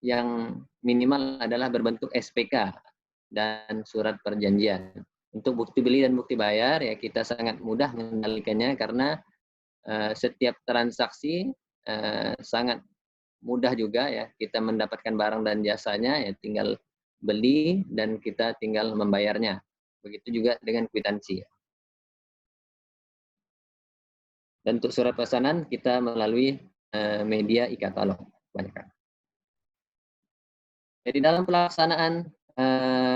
yang minimal adalah berbentuk SPK dan surat perjanjian. Untuk bukti beli dan bukti bayar ya kita sangat mudah mengendalikannya karena setiap transaksi sangat mudah juga ya kita mendapatkan barang dan jasanya ya tinggal beli dan kita tinggal membayarnya. Begitu juga dengan kwitansi. Dan untuk surat pesanan kita melalui media e-katalog. Jadi dalam pelaksanaan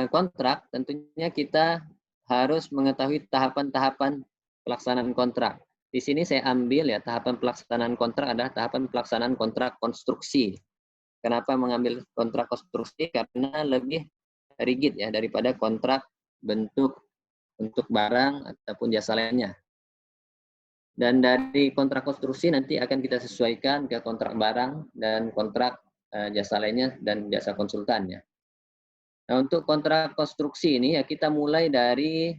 kontrak tentunya kita harus mengetahui tahapan-tahapan pelaksanaan kontrak. Di sini saya ambil ya tahapan pelaksanaan kontrak adalah tahapan pelaksanaan kontrak konstruksi. Kenapa mengambil kontrak konstruksi? Karena lebih rigid ya daripada kontrak bentuk untuk barang ataupun jasa lainnya. Dan dari kontrak konstruksi nanti akan kita sesuaikan ke kontrak barang dan kontrak jasa lainnya dan jasa konsultan ya. Nah, untuk kontrak konstruksi ini ya kita mulai dari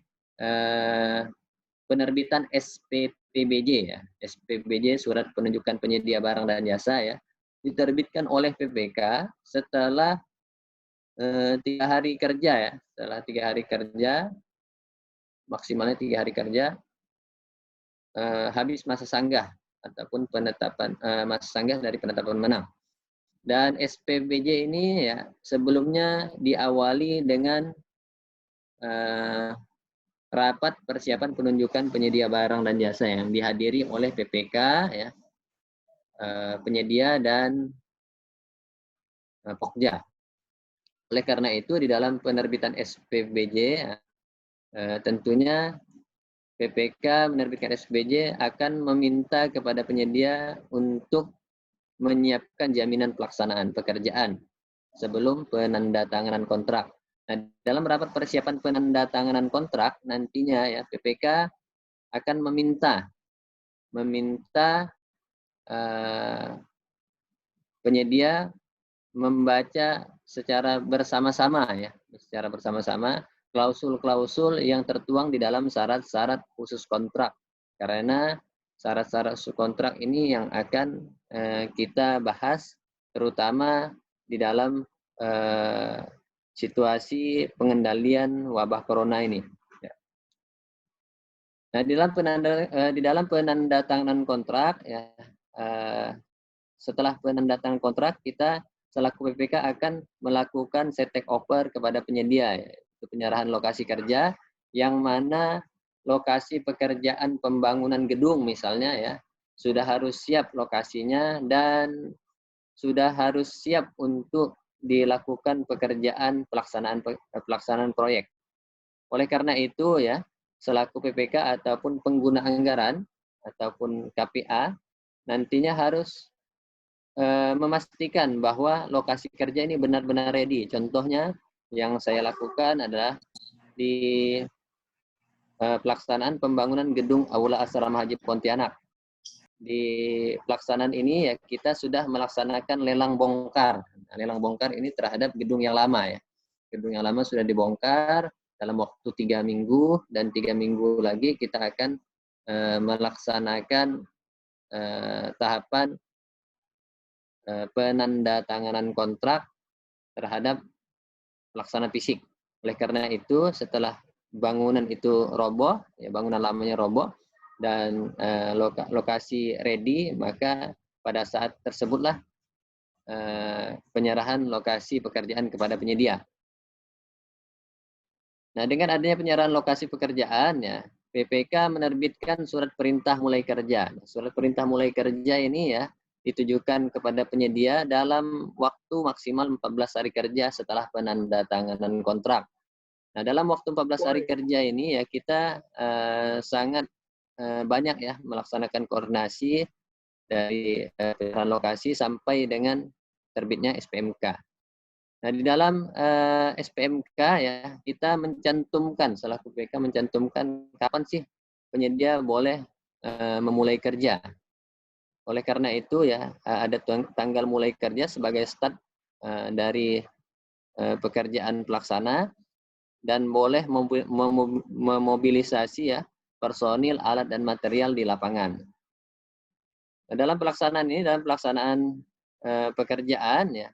penerbitan SPPBJ ya. SPPBJ surat penunjukan penyedia barang dan jasa ya. Diterbitkan oleh PPK setelah 3 hari kerja ya. Setelah 3 hari kerja, maksimalnya 3 hari kerja, habis masa sanggah ataupun penetapan masa sanggah dari penetapan menang. Dan SPBJ ini ya sebelumnya diawali dengan rapat persiapan penunjukan penyedia barang dan jasa yang dihadiri oleh PPK ya, penyedia dan Pokja. Oleh karena itu di dalam penerbitan SPBJ tentunya PPK menerbitkan SPBJ akan meminta kepada penyedia untuk menyiapkan jaminan pelaksanaan pekerjaan sebelum penandatanganan kontrak. Nah, dalam rapat persiapan penandatanganan kontrak nantinya ya PPK akan meminta penyedia membaca secara bersama-sama ya, secara bersama-sama klausul-klausul yang tertuang di dalam syarat-syarat khusus kontrak. Karena syarat-syarat khusus kontrak ini yang akan kita bahas terutama di dalam situasi pengendalian wabah corona ini. Nah, di dalam penandatanganan kontrak ya setelah penandatanganan kontrak kita selaku PPK akan melakukan set take over kepada penyedia yaitu penyerahan lokasi kerja yang mana lokasi pekerjaan pembangunan gedung misalnya ya sudah harus siap lokasinya dan sudah harus siap untuk dilakukan pekerjaan pelaksanaan proyek. Oleh karena itu ya selaku PPK ataupun pengguna anggaran ataupun KPA nantinya harus memastikan bahwa lokasi kerja ini benar-benar ready. Contohnya yang saya lakukan adalah di pelaksanaan pembangunan gedung Aula Asrama Haji Pontianak. Di pelaksanaan ini ya kita sudah melaksanakan lelang bongkar. Nah, lelang bongkar ini terhadap gedung yang lama ya. Gedung yang lama sudah dibongkar dalam waktu 3 minggu dan 3 minggu lagi kita akan melaksanakan tahapan penandatanganan kontrak terhadap pelaksana fisik. Oleh karena itu setelah bangunan itu roboh, ya bangunan lamanya roboh dan lokasi ready, maka pada saat tersebutlah penyerahan lokasi pekerjaan kepada penyedia. Nah, dengan adanya penyerahan lokasi pekerjaan ya, PPK menerbitkan surat perintah mulai kerja. Surat perintah mulai kerja ini ya ditujukan kepada penyedia dalam waktu maksimal 14 hari kerja setelah penandatanganan kontrak. Nah, dalam waktu 14 hari kerja ini ya kita sangat banyak ya melaksanakan koordinasi dari penyerahan lokasi sampai dengan terbitnya SPMK. Nah, di dalam SPMK ya kita mencantumkan selaku PPK mencantumkan kapan sih penyedia boleh memulai kerja. Oleh karena itu ya ada tanggal mulai kerja sebagai start dari pekerjaan pelaksana dan boleh memobilisasi ya personil, alat dan material di lapangan. Nah, dalam pelaksanaan ini dalam pelaksanaan pekerjaan ya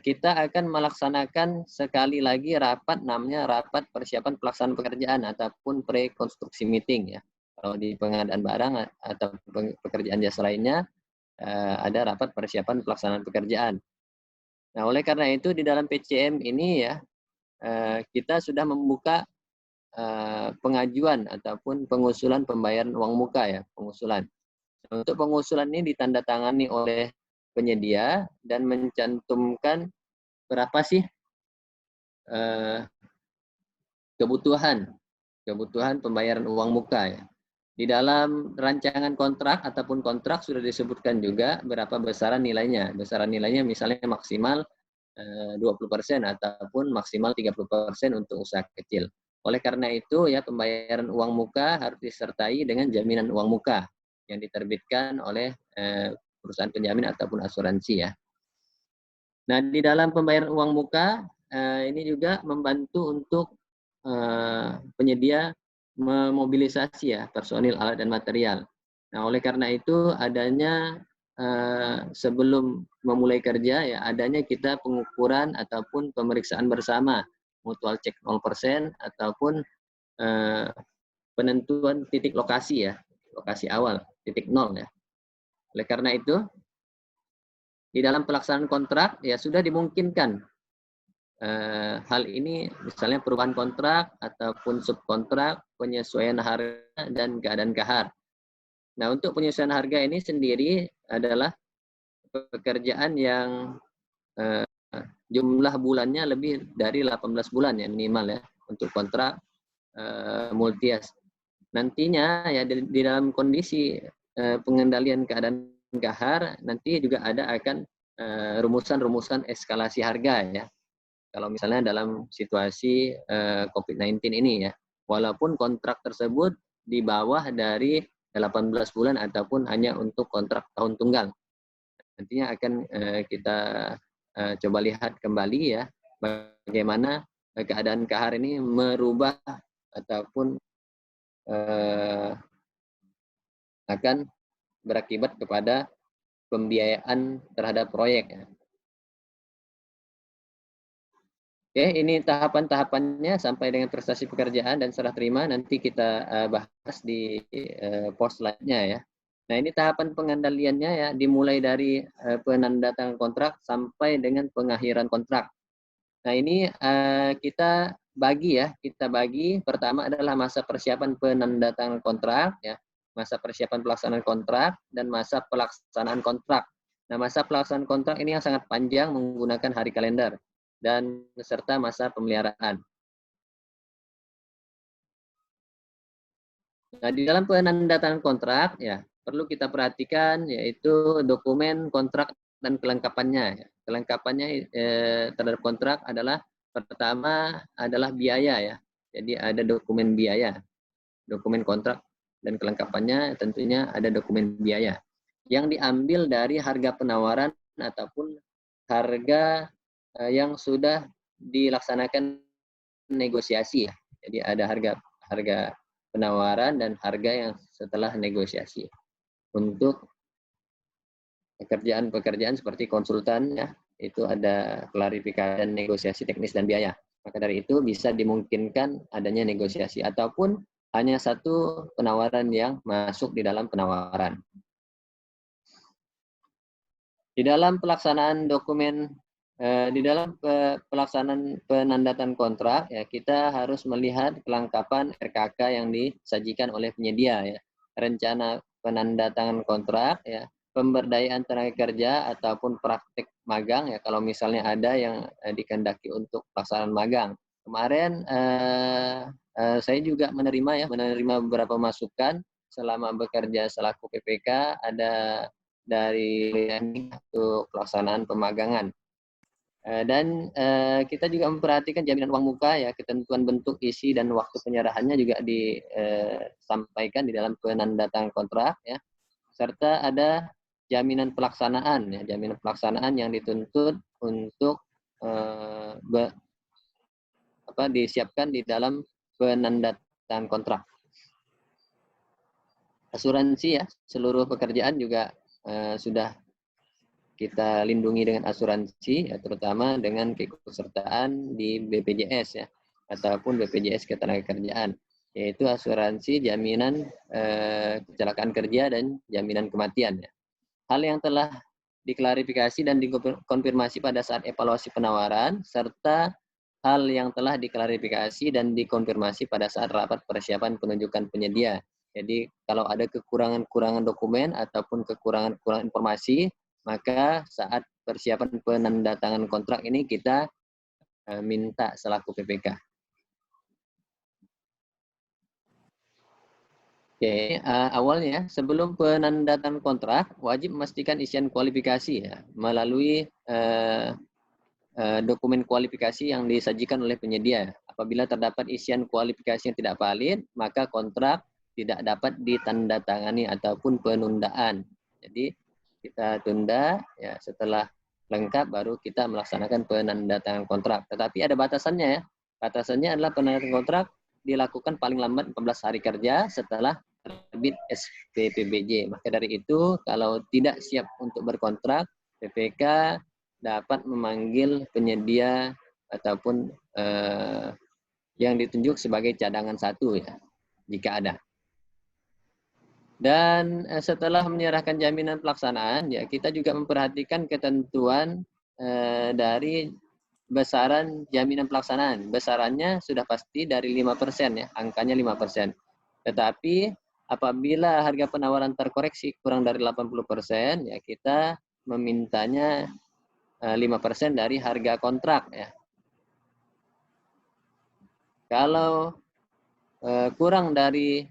kita akan melaksanakan sekali lagi rapat, namanya rapat persiapan pelaksanaan pekerjaan ataupun pre-konstruksi meeting ya. Kalau di pengadaan barang atau pekerjaan jasa lainnya, ada rapat persiapan pelaksanaan pekerjaan. Nah, oleh karena itu di dalam PCM ini ya, kita sudah membuka pengajuan ataupun pengusulan pembayaran uang muka ya, pengusulan. Untuk pengusulan ini ditandatangani oleh penyedia dan mencantumkan berapa sih kebutuhan pembayaran uang muka ya. Di dalam rancangan kontrak ataupun kontrak sudah disebutkan juga berapa besaran nilainya. Besaran nilainya misalnya maksimal 20% ataupun maksimal 30% untuk usaha kecil. Oleh karena itu ya pembayaran uang muka harus disertai dengan jaminan uang muka yang diterbitkan oleh perusahaan penjamin ataupun asuransi ya. Nah, di dalam pembayaran uang muka ini juga membantu untuk penyedia memobilisasi ya personil, alat dan material. Nah, oleh karena itu adanya sebelum memulai kerja ya adanya kita pengukuran ataupun pemeriksaan bersama, mutual check 0% ataupun penentuan titik lokasi ya, lokasi awal, titik 0 ya. Oleh karena itu di dalam pelaksanaan kontrak ya sudah dimungkinkan hal ini misalnya perubahan kontrak ataupun subkontrak, penyesuaian harga dan keadaan kahar. Nah, untuk penyesuaian harga ini sendiri adalah pekerjaan yang jumlah bulannya lebih dari 18 bulan ya minimal ya untuk kontrak multias. Nantinya ya di dalam kondisi pengendalian keadaan kahar nanti juga ada akan rumusan-rumusan eskalasi harga ya. Kalau misalnya dalam situasi COVID-19 ini ya, walaupun kontrak tersebut di bawah dari 18 bulan ataupun hanya untuk kontrak tahun tunggal. Nantinya akan kita coba lihat kembali ya, bagaimana keadaan kahar ini merubah ataupun akan berakibat kepada pembiayaan terhadap proyek ya. Oke, ini tahapan-tahapannya sampai dengan prestasi pekerjaan dan serah terima nanti kita bahas di pos selanjutnya ya. Nah, ini tahapan pengendaliannya ya dimulai dari penandatanganan kontrak sampai dengan pengakhiran kontrak. Nah, ini kita bagi pertama adalah masa persiapan penandatanganan kontrak ya, masa persiapan pelaksanaan kontrak dan masa pelaksanaan kontrak. Nah, masa pelaksanaan kontrak ini yang sangat panjang menggunakan hari kalender dan serta masa pemeliharaan. Nah, di dalam penandatanganan kontrak ya perlu kita perhatikan yaitu dokumen kontrak dan kelengkapannya. Kelengkapannya terhadap kontrak adalah pertama adalah biaya ya. Jadi ada dokumen biaya, dokumen kontrak dan kelengkapannya tentunya ada dokumen biaya yang diambil dari harga penawaran ataupun harga yang sudah dilaksanakan negosiasi ya. Jadi ada harga penawaran dan harga yang setelah negosiasi. Untuk pekerjaan-pekerjaan seperti konsultan ya, itu ada klarifikasi dan negosiasi teknis dan biaya. Maka dari itu bisa dimungkinkan adanya negosiasi ataupun hanya satu penawaran yang masuk di dalam penawaran. Di dalam pelaksanaan dokumen di dalam pelaksanaan penandatan kontrak ya kita harus melihat kelengkapan RKK yang disajikan oleh penyedia ya. Rencana penandatangan kontrak ya, pemberdayaan tenaga kerja ataupun praktik magang ya kalau misalnya ada yang dikehendaki untuk pelaksanaan magang. Kemarin saya juga menerima beberapa masukan selama bekerja selaku PPK ada dari untuk pelaksanaan pemagangan. Dan kita juga memperhatikan jaminan uang muka ya, ketentuan bentuk, isi dan waktu penyerahannya juga disampaikan di dalam penandatanganan kontrak ya. Serta ada jaminan pelaksanaan ya, jaminan pelaksanaan yang dituntut untuk disiapkan di dalam penandatanganan kontrak. Asuransi ya, seluruh pekerjaan juga sudah kita lindungi dengan asuransi, ya, terutama dengan keikutsertaan di BPJS ya, ataupun BPJS Ketenagakerjaan, yaitu asuransi jaminan kecelakaan kerja dan jaminan kematian. Ya. Hal yang telah diklarifikasi dan dikonfirmasi pada saat evaluasi penawaran, serta hal yang telah diklarifikasi dan dikonfirmasi pada saat rapat persiapan penunjukan penyedia. Jadi kalau ada kekurangan-kekurangan dokumen ataupun kekurangan-kekurangan informasi, maka saat persiapan penandatangan kontrak ini kita minta selaku PPK. Oke, awalnya sebelum penandatangan kontrak wajib memastikan isian kualifikasi ya melalui dokumen kualifikasi yang disajikan oleh penyedia. Apabila terdapat isian kualifikasi yang tidak valid, maka kontrak tidak dapat ditandatangani ataupun penundaan. Jadi kita tunda ya setelah lengkap baru kita melaksanakan penandatangan kontrak. Tetapi ada batasannya ya. Batasannya adalah penandatangan kontrak dilakukan paling lambat 14 hari kerja setelah terbit SPPBJ. Maka dari itu kalau tidak siap untuk berkontrak, PPK dapat memanggil penyedia ataupun yang ditunjuk sebagai cadangan satu ya, jika ada. Dan setelah menyerahkan jaminan pelaksanaan, ya kita juga memperhatikan ketentuan dari besaran jaminan pelaksanaan. Besarannya sudah pasti dari 5% ya, angkanya 5%. Tetapi apabila harga penawaran terkoreksi kurang dari 80%, ya kita memintanya 5% dari harga kontrak ya. Kalau kurang dari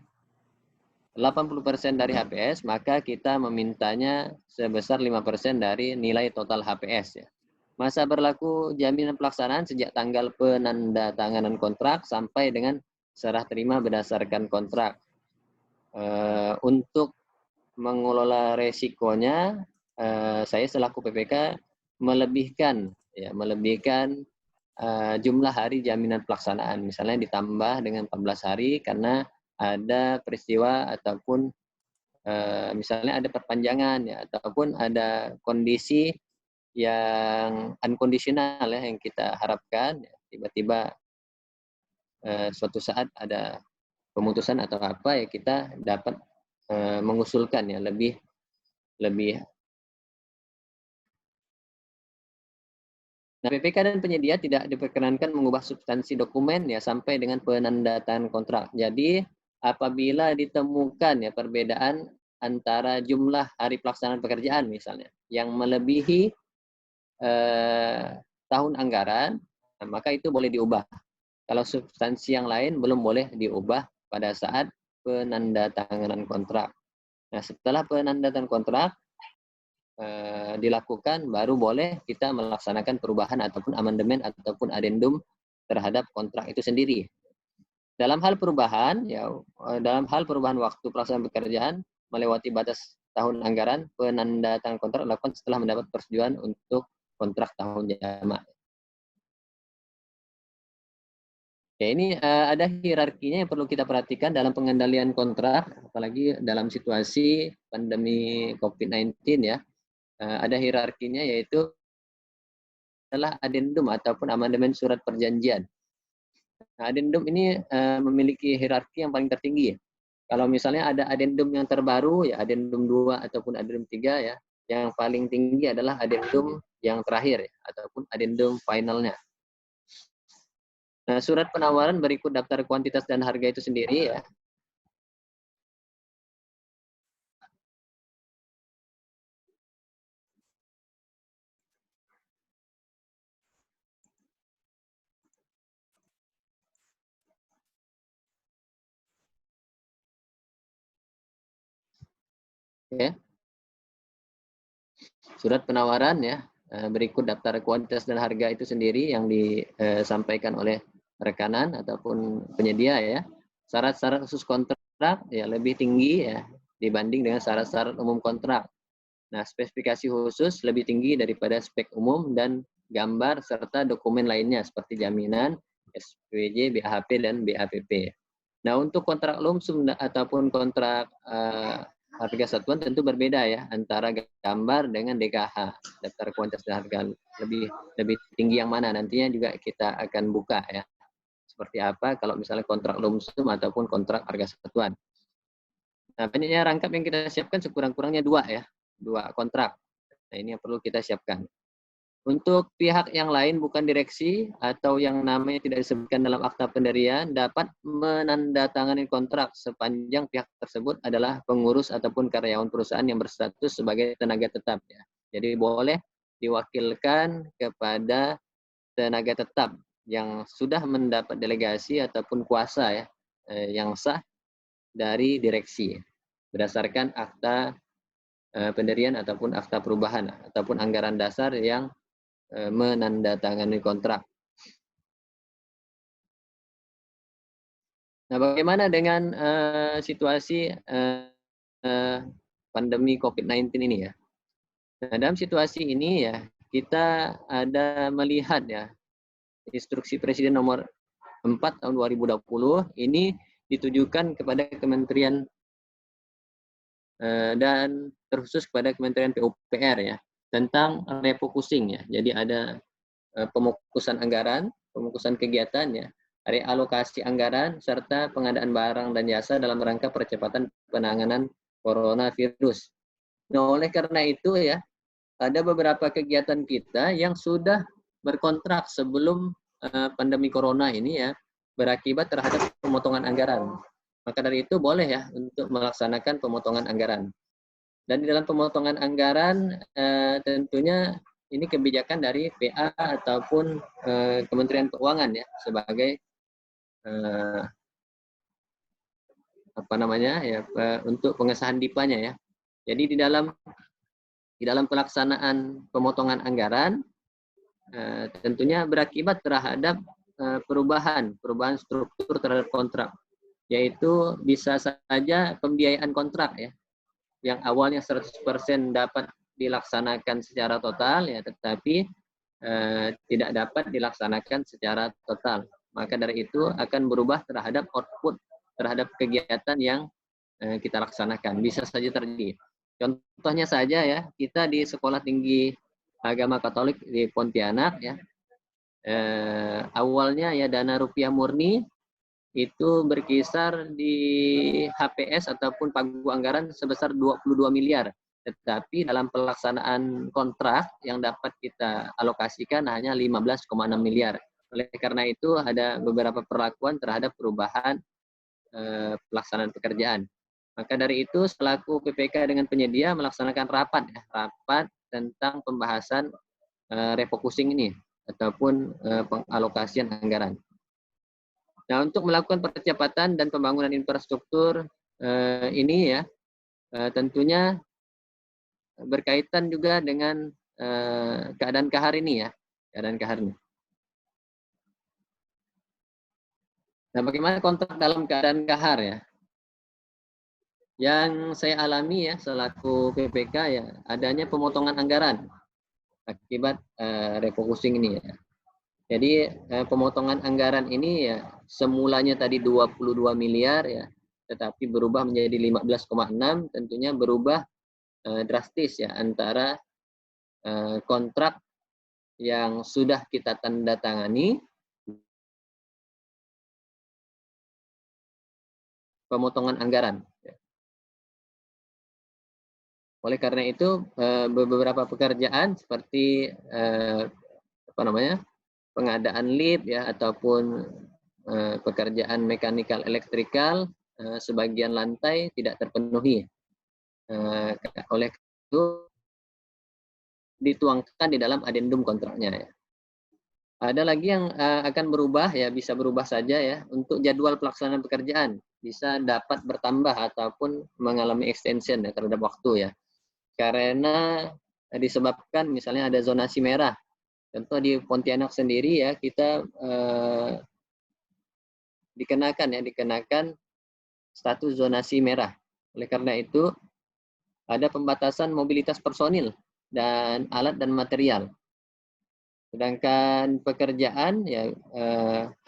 80% dari HPS, maka kita memintanya sebesar 5% dari nilai total HPS ya. Masa berlaku jaminan pelaksanaan sejak tanggal penandatanganan kontrak sampai dengan serah terima berdasarkan kontrak. Untuk mengelola resikonya, saya selaku PPK melebihkan jumlah hari jaminan pelaksanaan. Misalnya ditambah dengan 14 hari karena ada peristiwa ataupun misalnya ada perpanjangan ya, ataupun ada kondisi yang unconditional ya yang kita harapkan ya, tiba-tiba suatu saat ada pemutusan atau apa ya kita dapat mengusulkan ya lebih. Nah, PPK dan penyedia tidak diperkenankan mengubah substansi dokumen ya sampai dengan penandatanganan kontrak. Jadi apabila ditemukan ya perbedaan antara jumlah hari pelaksanaan pekerjaan misalnya yang melebihi tahun anggaran, nah, maka itu boleh diubah. Kalau substansi yang lain belum boleh diubah pada saat penandatanganan kontrak. Nah, setelah penandatanganan kontrak dilakukan, baru boleh kita melaksanakan perubahan ataupun amandemen ataupun adendum terhadap kontrak itu sendiri. Dalam hal perubahan, ya dalam hal perubahan waktu pelaksanaan pekerjaan melewati batas tahun anggaran, penandatanganan kontrak dilakukan setelah mendapat persetujuan untuk kontrak tahun jamak. Ya, ini ada hierarkinya yang perlu kita perhatikan dalam pengendalian kontrak, apalagi dalam situasi pandemi COVID-19 ya. Ada hierarkinya yaitu adalah adendum ataupun amandemen surat perjanjian. Nah, adendum ini memiliki hierarki yang paling tertinggi. Kalau misalnya ada adendum yang terbaru ya adendum 2 ataupun adendum 3 ya, yang paling tinggi adalah adendum yang terakhir ya, ataupun adendum finalnya. Nah, surat penawaran berikut daftar kuantitas dan harga itu sendiri ya. Ya. Surat penawaran ya, berikut daftar kuantitas dan harga itu sendiri yang disampaikan oleh rekanan ataupun penyedia ya. Syarat-syarat khusus kontrak ya lebih tinggi ya dibanding dengan syarat-syarat umum kontrak. Nah, spesifikasi khusus lebih tinggi daripada spek umum dan gambar serta dokumen lainnya seperti jaminan, SPJ, BAHP dan BAPP. Nah, untuk kontrak lumsum ataupun kontrak harga satuan tentu berbeda ya antara gambar dengan DKH, daftar kuantitas dan harga. Lebih tinggi yang mana nantinya juga kita akan buka ya. Seperti apa kalau misalnya kontrak lumsum ataupun kontrak harga satuan. Nah, banyaknya rangkap yang kita siapkan sekurang-kurangnya 2 ya, 2 kontrak. Nah, ini yang perlu kita siapkan. Untuk pihak yang lain bukan direksi atau yang namanya tidak disebutkan dalam akta pendirian dapat menandatangani kontrak sepanjang pihak tersebut adalah pengurus ataupun karyawan perusahaan yang berstatus sebagai tenaga tetap ya. Jadi boleh diwakilkan kepada tenaga tetap yang sudah mendapat delegasi ataupun kuasa ya yang sah dari direksi berdasarkan akta pendirian ataupun akta perubahan ataupun anggaran dasar yang menandatangani kontrak. Nah, bagaimana dengan situasi pandemi COVID-19 ini ya? Nah, dalam situasi ini ya kita ada melihat ya instruksi Presiden nomor 4 tahun 2020 ini ditujukan kepada Kementerian dan terkhusus kepada Kementerian PUPR ya tentang refocusing ya. Jadi ada pemukusan anggaran, pemukusan kegiatan ya, realokasi anggaran serta pengadaan barang dan jasa dalam rangka percepatan penanganan coronavirus. Nah, oleh karena itu ya, ada beberapa kegiatan kita yang sudah berkontrak sebelum pandemi corona ini ya, berakibat terhadap pemotongan anggaran. Maka dari itu boleh ya untuk melaksanakan pemotongan anggaran. Dan di dalam pemotongan anggaran tentunya ini kebijakan dari PA ataupun Kementerian Keuangan ya sebagai apa namanya ya untuk pengesahan DIPA-nya ya. Jadi di dalam pelaksanaan pemotongan anggaran tentunya berakibat terhadap perubahan struktur terhadap kontrak, yaitu bisa saja pembiayaan kontrak ya yang awalnya 100% dapat dilaksanakan secara total ya, tetapi tidak dapat dilaksanakan secara total. Maka dari itu akan berubah terhadap output terhadap kegiatan yang kita laksanakan. Bisa saja terjadi. Contohnya saja ya, kita di Sekolah Tinggi Agama Katolik di Pontianak ya, awalnya ya dana rupiah murni itu berkisar di HPS ataupun pagu anggaran sebesar 22 miliar. Tetapi dalam pelaksanaan kontrak yang dapat kita alokasikan hanya 15,6 miliar. Oleh karena itu ada beberapa perlakuan terhadap perubahan pelaksanaan pekerjaan. Maka dari itu selaku PPK dengan penyedia melaksanakan rapat tentang pembahasan refocusing ini ataupun pengalokasian anggaran. Nah, untuk melakukan percepatan dan pembangunan infrastruktur ini ya, tentunya berkaitan juga dengan keadaan kahar ini ya, keadaan kahar ini. Nah, bagaimana kontrak dalam keadaan kahar ya? Yang saya alami ya selaku PPK ya, adanya pemotongan anggaran akibat refocusing ini ya. Jadi pemotongan anggaran ini ya semulanya tadi 22 miliar ya, tetapi berubah menjadi 15,6, tentunya berubah drastis ya antara kontrak yang sudah kita tanda tangani, pemotongan anggaran. Oleh karena itu beberapa pekerjaan seperti apa namanya pengadaan lift ya ataupun pekerjaan mekanikal elektrikal sebagian lantai tidak terpenuhi. Oleh itu dituangkan di dalam adendum kontraknya ya. Ada lagi yang akan berubah ya, bisa berubah saja ya untuk jadwal pelaksanaan pekerjaan bisa dapat bertambah ataupun mengalami extension ya terhadap waktu ya. Karena disebabkan misalnya ada zonasi merah. Contoh di Pontianak sendiri ya kita dikenakan status zonasi merah. Oleh karena itu ada pembatasan mobilitas personil dan alat dan material. Sedangkan pekerjaan ya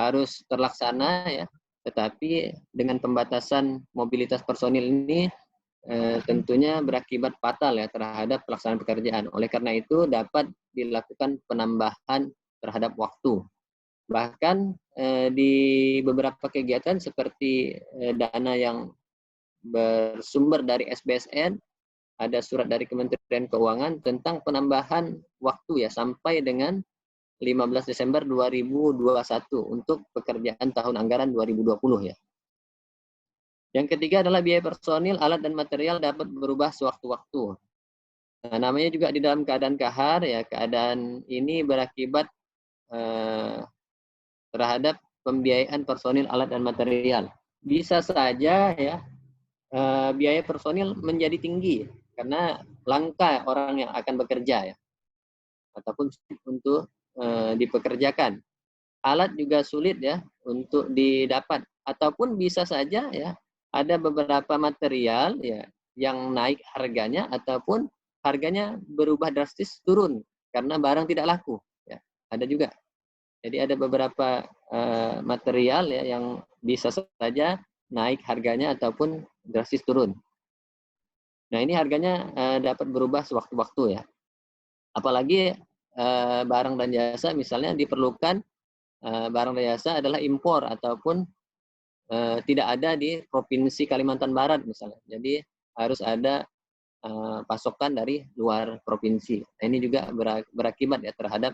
harus terlaksana ya, tetapi dengan pembatasan mobilitas personil ini tentunya berakibat fatal ya terhadap pelaksanaan pekerjaan. Oleh karena itu dapat dilakukan penambahan terhadap waktu. Bahkan di beberapa kegiatan seperti dana yang bersumber dari SBSN, ada surat dari Kementerian Keuangan tentang penambahan waktu ya sampai dengan 15 Desember 2021 untuk pekerjaan tahun anggaran 2020 ya. Yang ketiga adalah biaya personil, alat dan material dapat berubah sewaktu-waktu. Nah, namanya juga di dalam keadaan kahar ya, keadaan ini berakibat terhadap pembiayaan personil, alat dan material. Bisa saja ya biaya personil menjadi tinggi karena langka orang yang akan bekerja ya, ataupun untuk dipekerjakan. Alat juga sulit ya untuk didapat, ataupun bisa saja ya ada beberapa material ya yang naik harganya ataupun harganya berubah drastis turun karena barang tidak laku ya, ada juga. Jadi ada beberapa material ya yang bisa saja naik harganya ataupun drastis turun. Nah, ini harganya dapat berubah sewaktu-waktu ya. Apalagi barang dan jasa misalnya diperlukan barang dan jasa adalah impor ataupun tidak ada di Provinsi Kalimantan Barat misalnya. Jadi harus ada pasokan dari luar provinsi. Nah, ini juga berakibat ya terhadap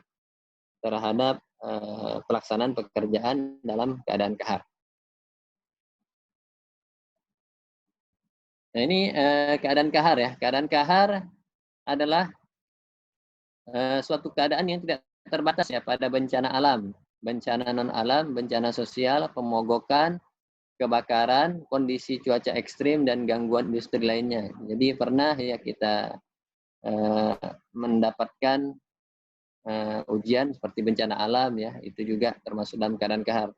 pelaksanaan pekerjaan dalam keadaan kahar. Nah, ini keadaan kahar ya. Keadaan kahar adalah suatu keadaan yang tidak terbatas ya pada bencana alam, bencana non alam, bencana sosial, pemogokan, kebakaran, kondisi cuaca ekstrim dan gangguan industri lainnya. Jadi pernah ya kita mendapatkan ujian seperti bencana alam ya, itu juga termasuk dalam keadaan kahar.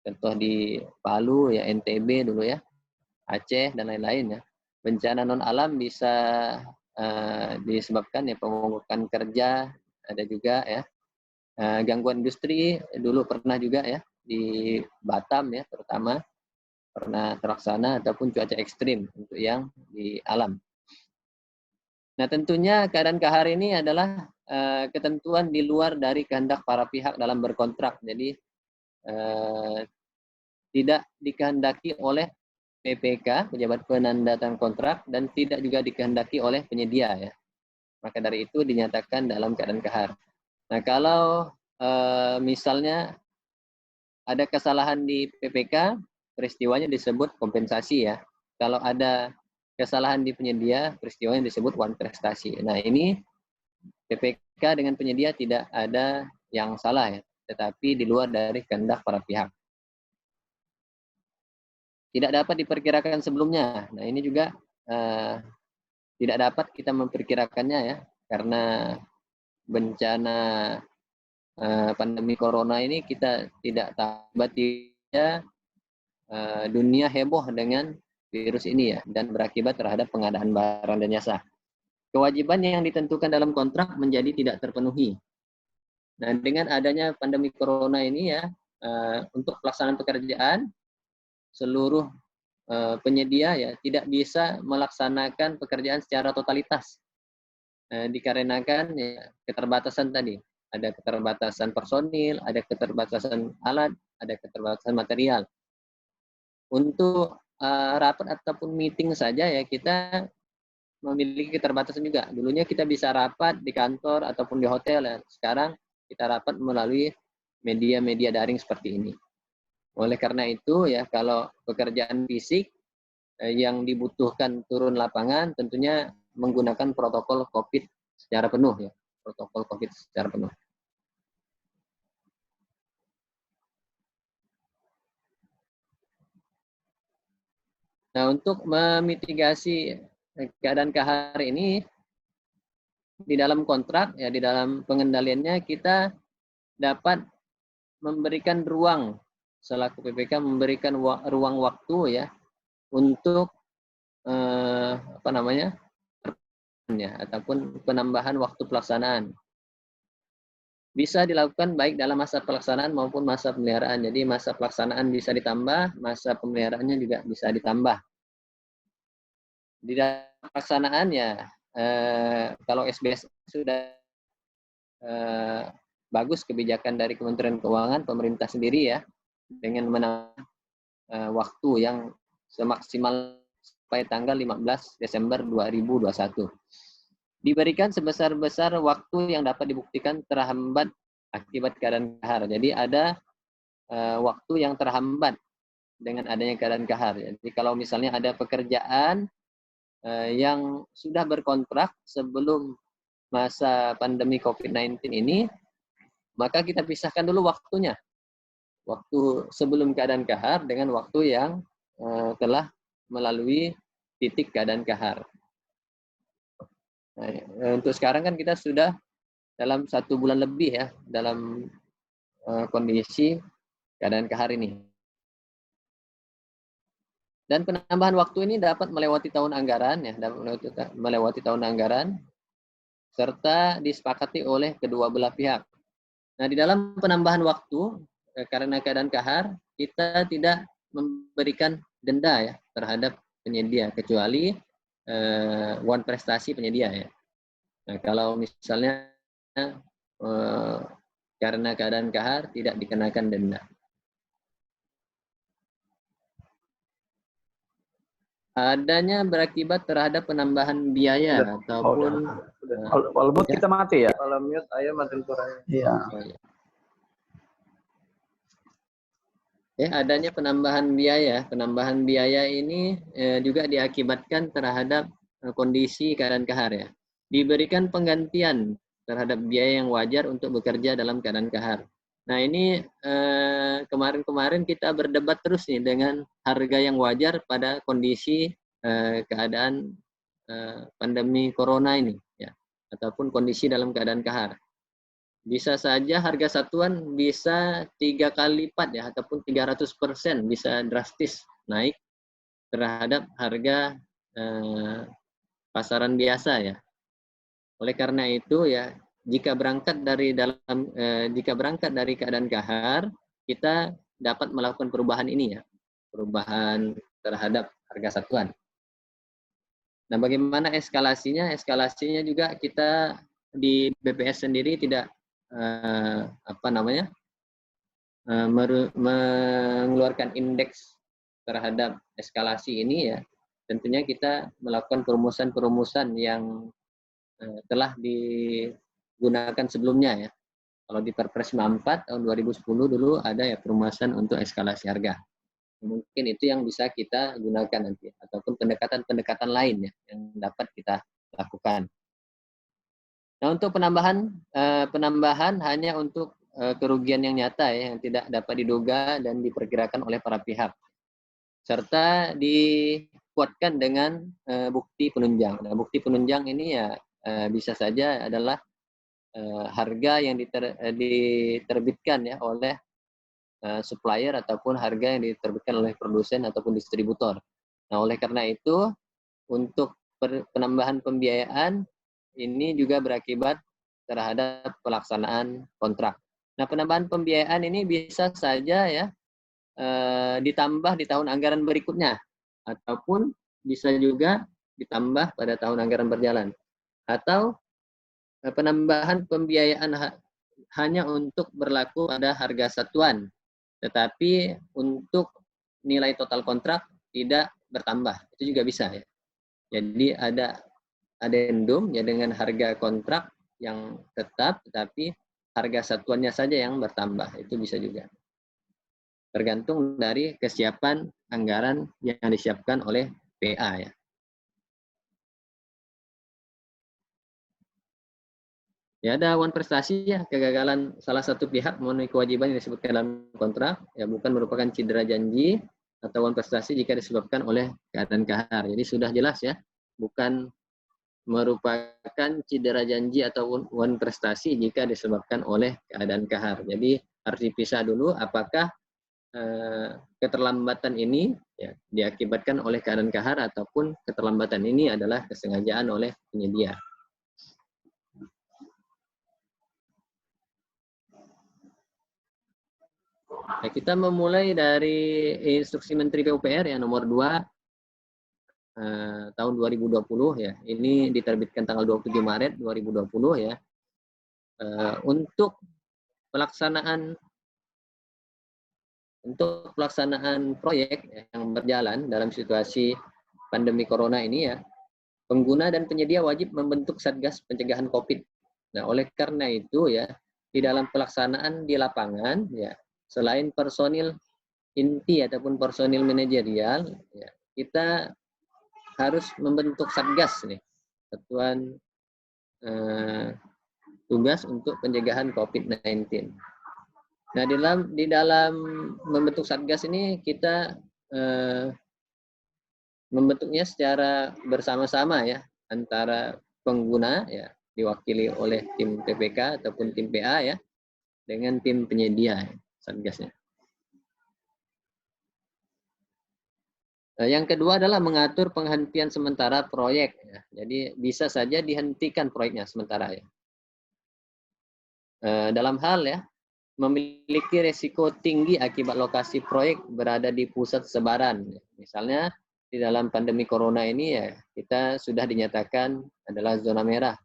Contoh di Palu ya, NTB dulu ya, Aceh dan lain-lain ya. Bencana non alam bisa disebabkan ya pemogokan kerja, ada juga ya gangguan industri dulu pernah juga ya di Batam ya terutama pernah terlaksana, ataupun cuaca ekstrim untuk yang di alam. Nah, tentunya keadaan kahar ini adalah ketentuan di luar dari kehendak para pihak dalam berkontrak. Jadi tidak dikehendaki oleh PPK, pejabat penandatan kontrak, dan tidak juga dikehendaki oleh penyedia ya. Maka dari itu dinyatakan dalam keadaan kahar. Nah, kalau misalnya ada kesalahan di PPK, peristiwanya disebut kompensasi ya. Kalau ada kesalahan di penyedia, peristiwanya disebut wan prestasi. Nah, ini PPK dengan penyedia tidak ada yang salah ya, tetapi di luar dari kehendak para pihak. Tidak dapat diperkirakan sebelumnya. Nah, ini juga tidak dapat kita memperkirakannya ya, karena bencana pandemi corona ini kita tidak tahu tiba-tiba dunia heboh dengan virus ini ya, dan berakibat terhadap pengadaan barang dan jasa. Kewajiban yang ditentukan dalam kontrak menjadi tidak terpenuhi. Nah, dengan adanya pandemi corona ini ya, untuk pelaksanaan pekerjaan, seluruh penyedia ya tidak bisa melaksanakan pekerjaan secara totalitas. Dikarenakan ya, keterbatasan tadi. Ada keterbatasan personil, ada keterbatasan alat, ada keterbatasan material. Untuk rapat ataupun meeting saja ya kita memiliki keterbatasan juga. Dulunya kita bisa rapat di kantor ataupun di hotel ya. Sekarang kita rapat melalui media-media daring seperti ini. Oleh karena itu ya kalau pekerjaan fisik yang dibutuhkan turun lapangan tentunya menggunakan protokol COVID secara penuh ya. Protokol COVID secara penuh. Nah, untuk memitigasi keadaan kahar ini di dalam kontrak ya, di dalam pengendaliannya kita dapat memberikan ruang, selaku PPK memberikan ruang waktu ya untuk ya, ataupun penambahan waktu pelaksanaan. Bisa dilakukan baik dalam masa pelaksanaan maupun masa pemeliharaan. Jadi masa pelaksanaan bisa ditambah, masa pemeliharaannya juga bisa ditambah. Di dalam pelaksanaannya, kalau SBS sudah bagus kebijakan dari Kementerian Keuangan, pemerintah sendiri ya, dengan menambah waktu yang semaksimal sampai tanggal 15 Desember 2021. Diberikan sebesar-besar waktu yang dapat dibuktikan terhambat akibat keadaan kahar. Jadi ada waktu yang terhambat dengan adanya keadaan kahar. Jadi kalau misalnya ada pekerjaan yang sudah berkontrak sebelum masa pandemi COVID-19 ini, maka kita pisahkan dulu waktunya. Waktu sebelum keadaan kahar dengan waktu yang telah melalui titik keadaan kahar. Nah, untuk sekarang kan kita sudah dalam 1 bulan lebih ya dalam kondisi keadaan kahar ini. Dan penambahan waktu ini dapat melewati tahun anggaran ya, dapat melewati tahun anggaran serta disepakati oleh kedua belah pihak. Nah, di dalam penambahan waktu karena keadaan kahar, kita tidak memberikan denda ya terhadap penyedia kecuali wan prestasi penyedia ya. Nah, kalau misalnya karena keadaan kahar tidak dikenakan denda. Adanya berakibat terhadap penambahan biaya ataupun kalau mute kita mati ya. Kalau mute ayo matiin suaranya. Iya. Adanya penambahan biaya ini juga diakibatkan terhadap kondisi keadaan kahar ya. Diberikan penggantian terhadap biaya yang wajar untuk bekerja dalam keadaan kahar. Nah, ini kemarin-kemarin kita berdebat terus nih dengan harga yang wajar pada kondisi keadaan pandemi corona ini ya, ataupun kondisi dalam keadaan kahar. Bisa saja harga satuan bisa 3 kali lipat ya, ataupun 300% bisa drastis naik terhadap harga pasaran biasa ya. Oleh karena itu ya, jika berangkat dari keadaan kahar, kita dapat melakukan perubahan ini ya, perubahan terhadap harga satuan. Nah, bagaimana eskalasinya? Eskalasinya juga kita di BPS sendiri tidak mengeluarkan indeks terhadap eskalasi ini ya. Tentunya kita melakukan perumusan-perumusan yang telah digunakan sebelumnya ya. Kalau di Perpres 94 tahun 2010 dulu ada ya perumusan untuk eskalasi harga. Mungkin itu yang bisa kita gunakan nanti, ataupun pendekatan-pendekatan lain ya yang dapat kita lakukan. Nah, untuk penambahan hanya untuk kerugian yang nyata ya, yang tidak dapat diduga dan diperkirakan oleh para pihak, serta dikuatkan dengan bukti penunjang. Nah, bukti penunjang ini ya bisa saja adalah harga yang diterbitkan ya oleh supplier ataupun harga yang diterbitkan oleh produsen ataupun distributor. Nah, oleh karena itu untuk penambahan pembiayaan ini juga berakibat terhadap pelaksanaan kontrak. Nah, penambahan pembiayaan ini bisa saja ya ditambah di tahun anggaran berikutnya, ataupun bisa juga ditambah pada tahun anggaran berjalan, atau penambahan pembiayaan hanya untuk berlaku pada harga satuan, tetapi untuk nilai total kontrak tidak bertambah. Itu juga bisa ya. Jadi ada adendum ya dengan harga kontrak yang tetap, tetapi harga satuannya saja yang bertambah. Itu bisa juga. Tergantung dari kesiapan anggaran yang disiapkan oleh PA ya. Ya, ada wan prestasi ya, kegagalan salah satu pihak memenuhi kewajiban yang disebutkan dalam kontrak ya bukan merupakan cedera janji atau wan prestasi jika disebabkan oleh keadaan kahar. Jadi sudah jelas ya, bukan merupakan cedera janji atau wan prestasi jika disebabkan oleh keadaan kahar. Jadi harus dipisah dulu apakah keterlambatan ini ya, diakibatkan oleh keadaan kahar ataupun keterlambatan ini adalah kesengajaan oleh penyedia. Nah, kita memulai dari instruksi Menteri PUPR yang nomor 2 tahun 2020 ya. Ini diterbitkan tanggal 27 Maret 2020 ya. Untuk pelaksanaan proyek ya, yang berjalan dalam situasi pandemi corona ini ya, pengguna dan penyedia wajib membentuk Satgas Pencegahan Covid. Nah, oleh karena itu ya, di dalam pelaksanaan di lapangan ya, selain personil inti ataupun personil manajerial ya, kita harus membentuk Satgas nih, satuan tugas untuk pencegahan COVID-19. Nah, di dalam membentuk Satgas ini kita membentuknya secara bersama-sama ya, antara pengguna ya diwakili oleh tim PPK ataupun tim PA ya, dengan tim penyedia ya, Satgasnya. Yang kedua adalah mengatur penghentian sementara proyek ya. Jadi bisa saja dihentikan proyeknya sementara ya. Dalam hal ya, memiliki resiko tinggi akibat lokasi proyek berada di pusat sebaran. Misalnya di dalam pandemi corona ini ya, kita sudah dinyatakan adalah zona merah.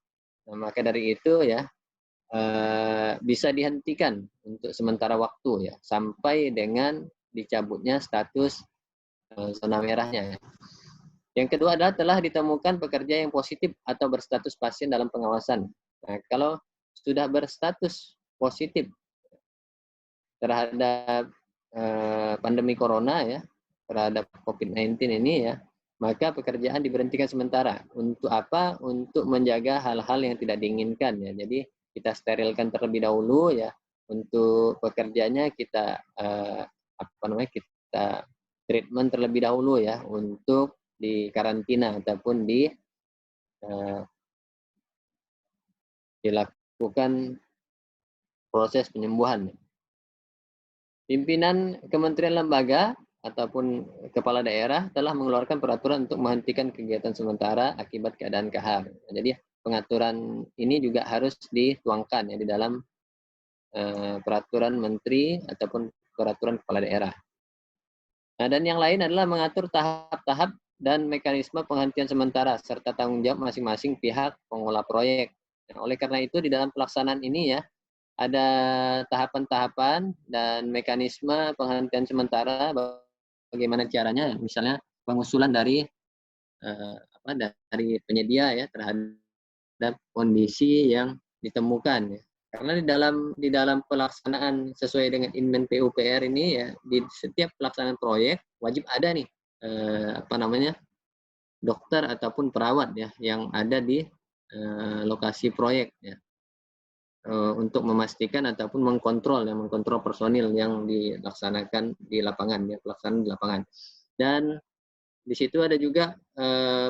Nah, maka dari itu ya, bisa dihentikan untuk sementara waktu ya, sampai dengan dicabutnya status zona merahnya. Yang kedua adalah telah ditemukan pekerja yang positif atau berstatus pasien dalam pengawasan. Nah, kalau sudah berstatus positif terhadap pandemi corona ya, terhadap COVID-19 ini ya, maka pekerjaan diberhentikan sementara. Untuk apa? Untuk menjaga hal-hal yang tidak diinginkan ya. Jadi kita sterilkan terlebih dahulu ya. Untuk pekerjanya kita kita treatment terlebih dahulu ya, untuk di karantina ataupun dilakukan proses penyembuhan. Pimpinan kementerian lembaga ataupun kepala daerah telah mengeluarkan peraturan untuk menghentikan kegiatan sementara akibat keadaan kahar. Jadi pengaturan ini juga harus dituangkan ya di dalam peraturan menteri ataupun peraturan kepala daerah. Nah, dan yang lain adalah mengatur tahap-tahap dan mekanisme penghentian sementara serta tanggung jawab masing-masing pihak pengelola proyek. Nah, oleh karena itu di dalam pelaksanaan ini ya, ada tahapan-tahapan dan mekanisme penghentian sementara. Bagaimana caranya? Misalnya pengusulan dari dari penyedia ya terhadap kondisi yang ditemukan ya. Karena di dalam pelaksanaan sesuai dengan Inmen PUPR ini ya, di setiap pelaksanaan proyek wajib ada nih dokter ataupun perawat ya yang ada di lokasi proyek ya, untuk memastikan ataupun mengkontrol personil yang dilaksanakan di lapangan ya, pelaksanaan di lapangan. Dan di situ ada juga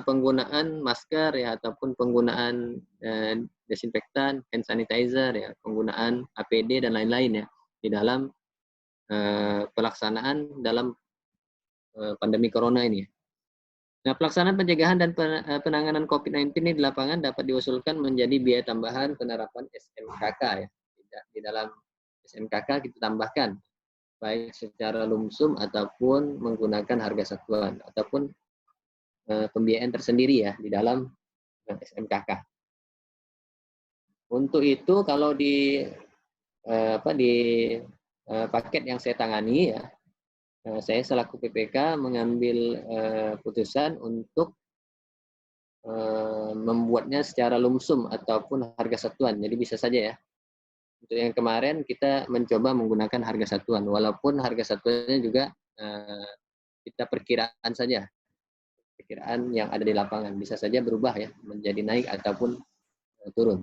penggunaan masker ya, ataupun penggunaan desinfektan, hand sanitizer ya, penggunaan APD dan lain-lain ya di dalam pelaksanaan dalam pandemi corona ini. Nah, pelaksanaan pencegahan dan penanganan COVID-19 ini di lapangan dapat diusulkan menjadi biaya tambahan penerapan SMKK ya. Di dalam SMKK kita tambahkan baik secara lumsum ataupun menggunakan harga satuan ataupun pembiayaan tersendiri ya di dalam SMKK. Untuk itu kalau di paket yang saya tangani ya, saya selaku PPK mengambil putusan untuk membuatnya secara lumsum ataupun harga satuan. Jadi bisa saja ya. Untuk yang kemarin kita mencoba menggunakan harga satuan, walaupun harga satuannya juga kita perkiraan saja. Perkiraan yang ada di lapangan bisa saja berubah ya, menjadi naik ataupun turun.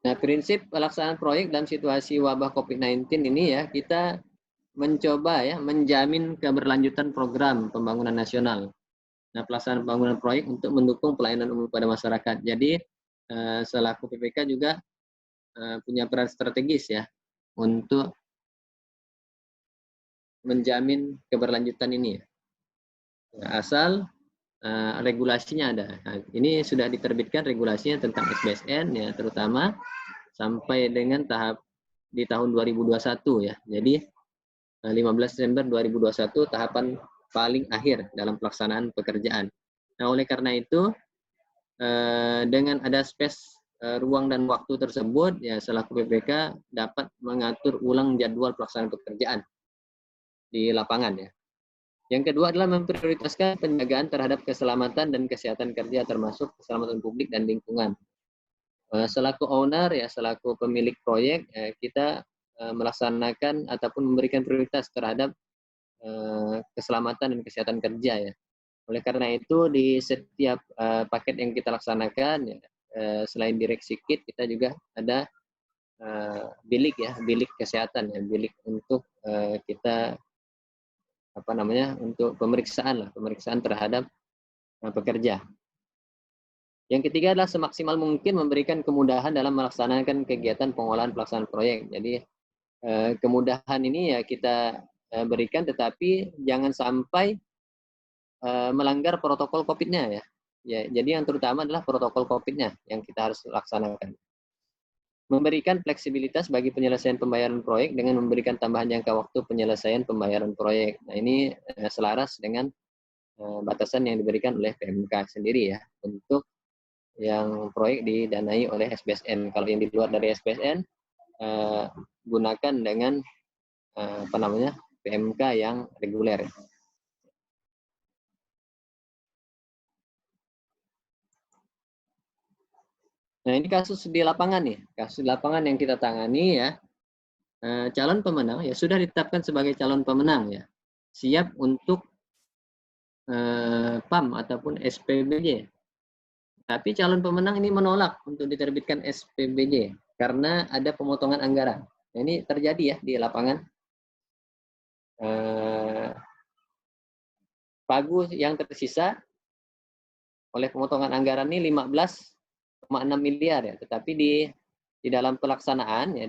Nah, prinsip pelaksanaan proyek dalam situasi wabah COVID-19 ini ya, kita mencoba ya menjamin keberlanjutan program pembangunan nasional. Nah, pelaksanaan pembangunan proyek untuk mendukung pelayanan umum pada masyarakat. Jadi selaku PPK juga punya peran strategis ya untuk menjamin keberlanjutan ini. Nah, asal regulasinya ada. Nah, ini sudah diterbitkan regulasinya tentang SBSN ya, terutama sampai dengan tahap di tahun 2021 ya. Jadi 15 Desember 2021 tahapan paling akhir dalam pelaksanaan pekerjaan. Nah, oleh karena itu dengan ada space ruang dan waktu tersebut, ya selaku PPK dapat mengatur ulang jadwal pelaksanaan pekerjaan di lapangan ya. Yang kedua adalah memprioritaskan penjagaan terhadap keselamatan dan kesehatan kerja termasuk keselamatan publik dan lingkungan. Selaku owner ya, selaku pemilik proyek, kita melaksanakan ataupun memberikan prioritas terhadap keselamatan dan kesehatan kerja ya. Oleh karena itu di setiap paket yang kita laksanakan ya, selain direksi kit kita juga ada bilik ya, bilik kesehatan ya, bilik untuk kita untuk pemeriksaan terhadap pekerja. Yang ketiga adalah semaksimal mungkin memberikan kemudahan dalam melaksanakan kegiatan pengolahan pelaksanaan proyek. Jadi kemudahan ini ya kita berikan, tetapi jangan sampai melanggar protokol COVID-nya ya. Ya, jadi yang terutama adalah protokol COVID-nya yang kita harus laksanakan. Memberikan fleksibilitas bagi penyelesaian pembayaran proyek dengan memberikan tambahan jangka waktu penyelesaian pembayaran proyek. Nah, ini selaras dengan batasan yang diberikan oleh PMK sendiri ya, untuk yang proyek didanai oleh SBSN. Kalau yang di luar dari SBSN, gunakan dengan PMK yang reguler. Nah, ini kasus di lapangan nih, kasus di lapangan yang kita tangani ya. Calon pemenang ya sudah ditetapkan sebagai calon pemenang ya, siap untuk PAM ataupun SPBJ. Tapi calon pemenang ini menolak untuk diterbitkan SPBJ karena ada pemotongan anggaran. Nah, ini terjadi ya di lapangan. Pagu yang tersisa oleh pemotongan anggaran ini 15,6 miliar ya, tetapi di dalam pelaksanaan ya,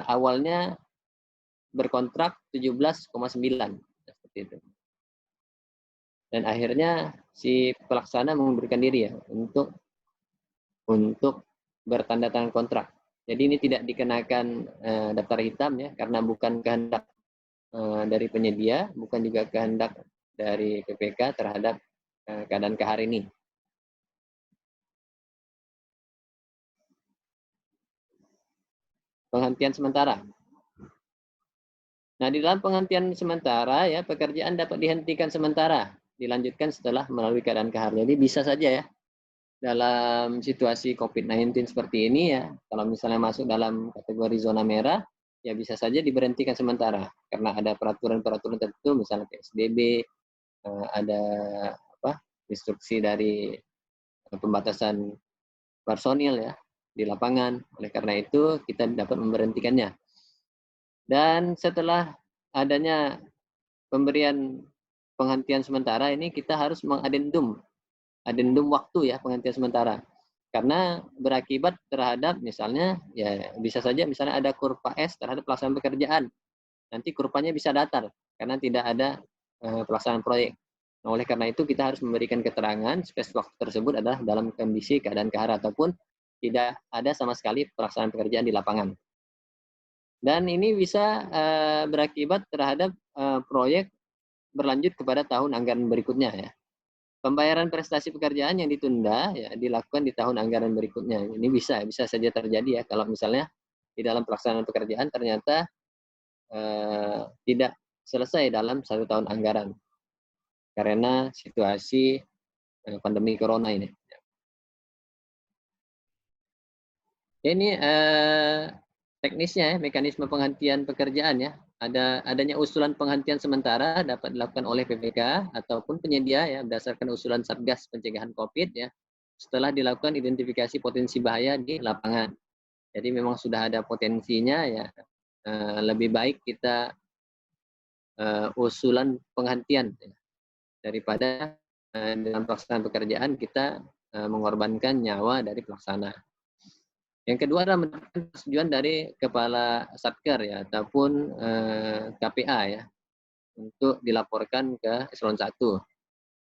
awalnya berkontrak 17,9 seperti itu. Dan akhirnya si pelaksana mengundurkan diri ya untuk bertanda tangan kontrak. Jadi ini tidak dikenakan daftar hitam ya, karena bukan kehendak dari penyedia, bukan juga kehendak dari PPK terhadap keadaan kahar ini. Penghentian sementara. Nah, di dalam penghentian sementara ya, pekerjaan dapat dihentikan sementara, dilanjutkan setelah melalui keadaan kahar. Jadi bisa saja ya, dalam situasi COVID-19 seperti ini ya, kalau misalnya masuk dalam kategori zona merah, ya bisa saja diberhentikan sementara karena ada peraturan-peraturan tertentu, misalnya PSBB, ada instruksi dari pembatasan personil ya di lapangan. Oleh karena itu kita dapat memberhentikannya. Dan setelah adanya pemberian penghentian sementara ini, kita harus mengadendum waktu ya penghentian sementara, karena berakibat terhadap misalnya ya bisa saja misalnya ada kurva S terhadap pelaksanaan pekerjaan, nanti kurvanya bisa datar karena tidak ada pelaksanaan proyek. Nah, oleh karena itu kita harus memberikan keterangan space waktu tersebut adalah dalam kondisi keadaan kahar ataupun tidak ada sama sekali pelaksanaan pekerjaan di lapangan. Dan ini bisa berakibat terhadap proyek berlanjut kepada tahun anggaran berikutnya ya. Pembayaran prestasi pekerjaan yang ditunda ya dilakukan di tahun anggaran berikutnya. Ini bisa saja terjadi ya kalau misalnya di dalam pelaksanaan pekerjaan ternyata tidak selesai dalam 1 tahun anggaran karena situasi pandemi corona ini. Ini teknisnya ya, mekanisme penghentian pekerjaan ya. Adanya usulan penghentian sementara dapat dilakukan oleh PPK ataupun penyedia ya berdasarkan usulan Satgas Pencegahan Covid ya. Setelah dilakukan identifikasi potensi bahaya di lapangan. Jadi memang sudah ada potensinya ya. Lebih baik kita usulan penghentian ya, daripada dalam pelaksanaan pekerjaan kita mengorbankan nyawa dari pelaksana. Yang kedua adalah mendapatkan persetujuan dari kepala Satker ya ataupun KPA ya untuk dilaporkan ke eselon 1.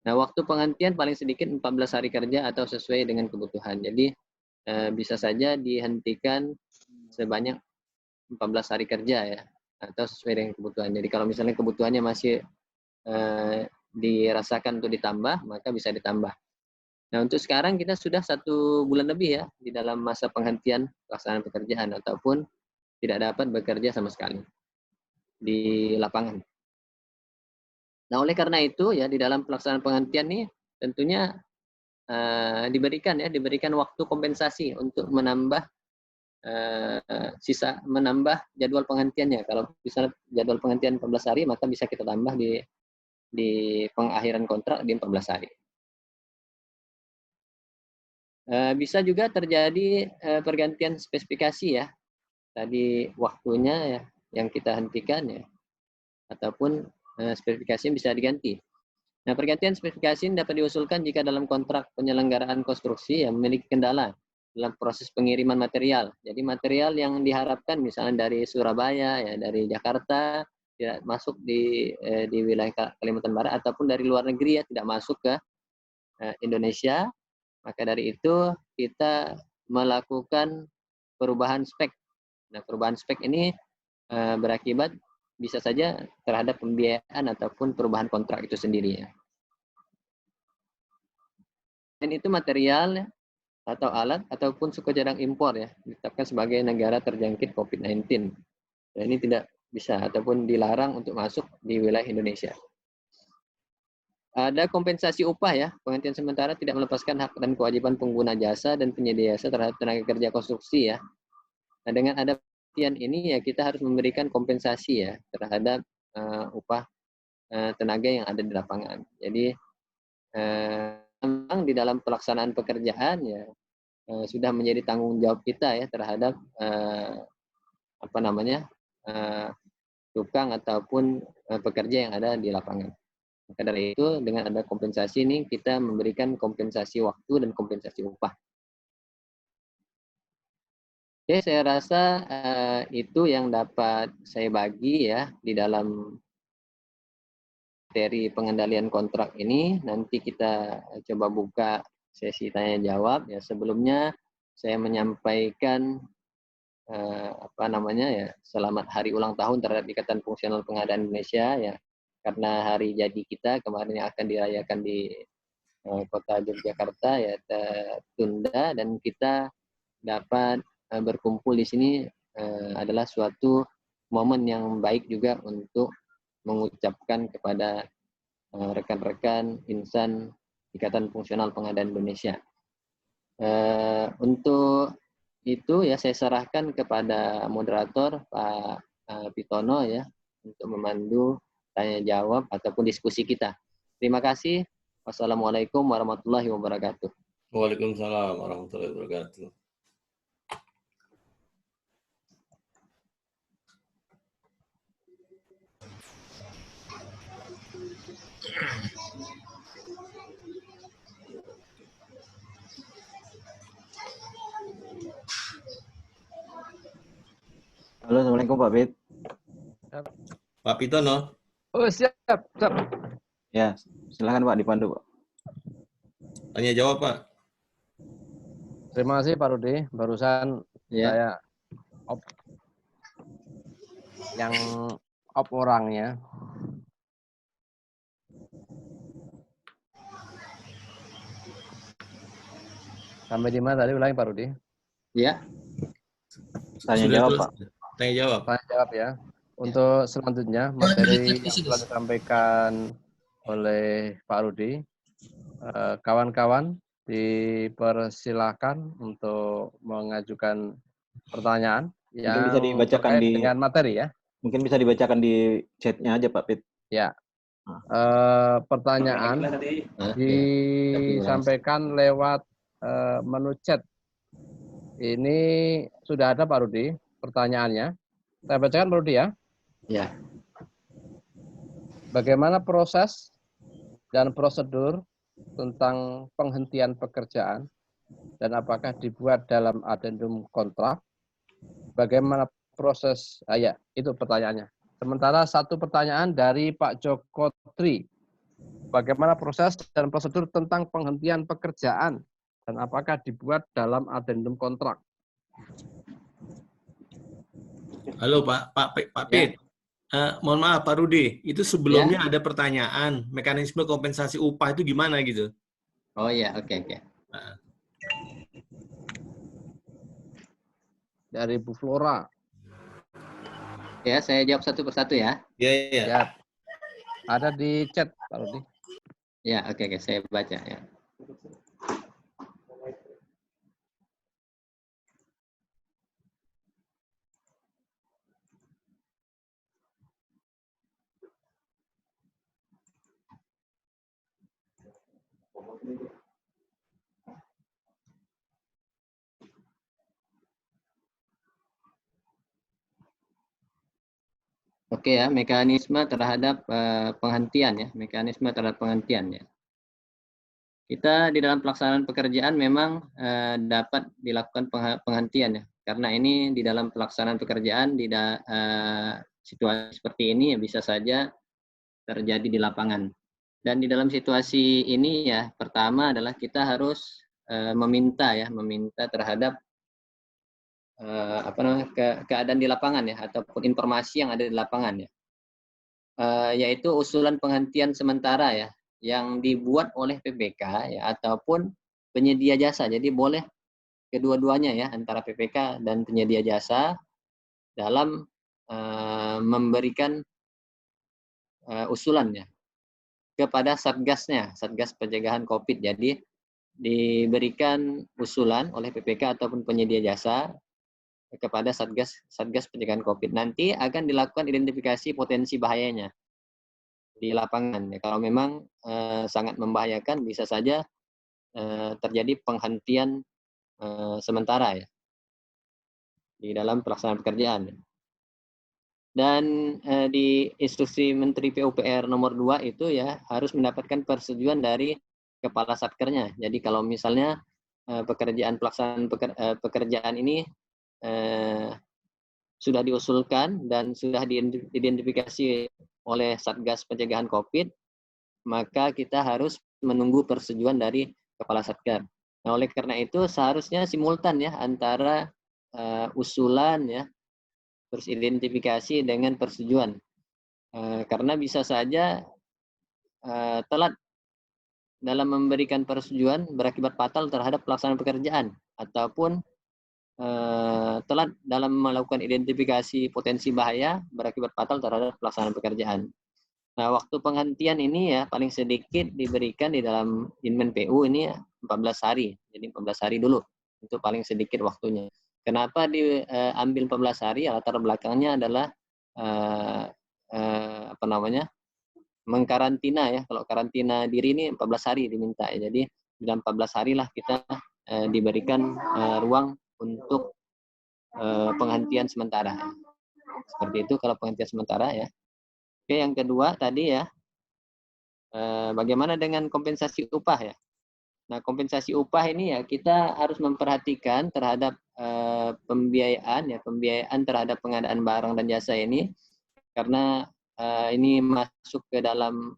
Nah, waktu penghentian paling sedikit 14 hari kerja atau sesuai dengan kebutuhan. Jadi bisa saja dihentikan sebanyak 14 hari kerja ya. atau sesuai dengan kebutuhan. Jadi kalau misalnya kebutuhannya masih dirasakan untuk ditambah, maka bisa ditambah. Nah, untuk sekarang kita sudah 1 bulan lebih ya di dalam masa penghentian pelaksanaan pekerjaan ataupun tidak dapat bekerja sama sekali di lapangan. Nah, oleh karena itu ya di dalam pelaksanaan penghentian nih tentunya diberikan waktu kompensasi untuk menambah menambah jadwal penghentiannya. Kalau misalnya jadwal penghentian 14 hari, maka bisa kita tambah di pengakhiran kontrak di 14 hari. Bisa juga terjadi pergantian spesifikasi ya. Tadi waktunya ya yang kita hentikan ya, ataupun spesifikasinya bisa diganti. Nah, pergantian spesifikasi ini dapat diusulkan jika dalam kontrak penyelenggaraan konstruksi yang memiliki kendala dalam proses pengiriman material. Jadi material yang diharapkan misalnya dari Surabaya, ya dari Jakarta, tidak masuk di wilayah Kalimantan Barat ataupun dari luar negeri ya tidak masuk ke Indonesia, maka dari itu kita melakukan perubahan spek. Nah, perubahan spek ini berakibat bisa saja terhadap pembiayaan ataupun perubahan kontrak itu sendiri ya. Dan itu material atau alat ataupun suku cadang impor ya ditetapkan sebagai negara terjangkit COVID-19. Dan ini tidak bisa ataupun dilarang untuk masuk di wilayah Indonesia. Ada kompensasi upah ya, penghentian sementara tidak melepaskan hak dan kewajiban pengguna jasa dan penyedia jasa terhadap tenaga kerja konstruksi ya. Nah, dengan ada penghentian ini ya kita harus memberikan kompensasi ya terhadap upah tenaga yang ada di lapangan. Jadi memang di dalam pelaksanaan pekerjaan ya sudah menjadi tanggung jawab kita ya terhadap tukang ataupun pekerja yang ada di lapangan. Maka dari itu dengan ada kompensasi ini kita memberikan kompensasi waktu dan kompensasi upah. Oke, saya rasa itu yang dapat saya bagi ya di dalam materi pengendalian kontrak ini. Nanti kita coba buka sesi tanya jawab ya. Sebelumnya saya menyampaikan selamat hari ulang tahun terhadap Ikatan Fungsional Pengadaan Indonesia ya, karena hari jadi kita kemarin yang akan dirayakan di kota Yogyakarta ya tertunda, dan kita dapat berkumpul di sini adalah suatu momen yang baik juga untuk mengucapkan kepada rekan-rekan insan Ikatan Fungsional Pengadaan Indonesia. Untuk itu ya saya serahkan kepada moderator Pak Pitono ya untuk memandu tanya jawab ataupun diskusi kita. Terima kasih. Wassalamualaikum warahmatullahi wabarakatuh. Waalaikumsalam warahmatullahi wabarakatuh. Halo, Assalamualaikum Pak Bit. Pak Pitono. Oh, siap. Ya, silakan Pak dipandu Pak. Tanya jawab Pak. Terima kasih Pak Rudi. Barusan saya op orangnya. Sampai di mana tadi ulangi Pak Rudi? Ya. Tanya jawab Pak. Tanya jawab. Tanya jawab ya. Untuk selanjutnya materi yang telah disampaikan oleh Pak Rudi, kawan-kawan dipersilakan untuk mengajukan pertanyaan yang bisa dibacakan dengan materi ya. Mungkin bisa dibacakan di chatnya aja Pak Pit. Ya. Pertanyaan disampaikan lewat menu chat. Ini sudah ada Pak Rudi pertanyaannya. Saya bacakan Pak Rudi ya. Ya. Bagaimana proses dan prosedur tentang penghentian pekerjaan dan apakah dibuat dalam adendum kontrak? Bagaimana proses? Itu pertanyaannya. Sementara satu pertanyaan dari Pak Joko Tri. Bagaimana proses dan prosedur tentang penghentian pekerjaan dan apakah dibuat dalam adendum kontrak? Halo Pak Pit. Mohon maaf Pak Rudi, itu sebelumnya ada pertanyaan mekanisme kompensasi upah itu gimana gitu? Oh iya, oke. Nah, Dari Bu Flora. Ya, saya jawab satu persatu ya. iya. Ya, ada di chat, Pak Rudi. Ya, oke, saya baca ya. Oke ya, mekanisme terhadap penghentian ya, mekanisme terhadap penghentian ya. Kita di dalam pelaksanaan pekerjaan memang dapat dilakukan penghentian ya, karena ini di dalam pelaksanaan pekerjaan di situasi seperti ini ya bisa saja terjadi di lapangan. Dan di dalam situasi ini ya, pertama adalah kita harus meminta terhadap keadaan di lapangan ya, ataupun informasi yang ada di lapangan ya. Yaitu usulan penghentian sementara ya yang dibuat oleh PPK ya ataupun penyedia jasa. Jadi boleh kedua-duanya ya, antara PPK dan penyedia jasa dalam memberikan usulannya kepada satgasnya, Satgas Pencegahan COVID. Jadi diberikan usulan oleh PPK ataupun penyedia jasa kepada Satgas Pencegahan COVID. Nanti akan dilakukan identifikasi potensi bahayanya di lapangan. Ya, kalau memang sangat membahayakan, bisa saja terjadi penghentian sementara ya di dalam pelaksanaan pekerjaan. Dan di instruksi Menteri PUPR nomor 2 itu ya harus mendapatkan persetujuan dari kepala satkernya. Jadi kalau misalnya pelaksanaan pekerjaan ini sudah diusulkan dan sudah diidentifikasi oleh Satgas Pencegahan COVID, maka kita harus menunggu persetujuan dari kepala satker. Nah, oleh karena itu seharusnya simultan ya antara usulan ya, terus identifikasi dengan persetujuan. Karena bisa saja telat dalam memberikan persetujuan berakibat fatal terhadap pelaksanaan pekerjaan, ataupun telat dalam melakukan identifikasi potensi bahaya berakibat fatal terhadap pelaksanaan pekerjaan. Nah, waktu penghentian ini ya paling sedikit diberikan di dalam Inmen PU ini 14 hari. Jadi 14 hari dulu. Itu paling sedikit waktunya. Kenapa diambil 14 hari? Latar belakangnya adalah mengkarantina ya. Kalau karantina diri ini 14 hari diminta ya. Jadi dalam 14 hari lah kita diberikan ruang untuk penghentian sementara. Seperti itu kalau penghentian sementara ya. Oke, yang kedua tadi ya, bagaimana dengan kompensasi upah ya? Nah, kompensasi upah ini ya kita harus memperhatikan terhadap pembiayaan terhadap pengadaan barang dan jasa ini, karena ini masuk ke dalam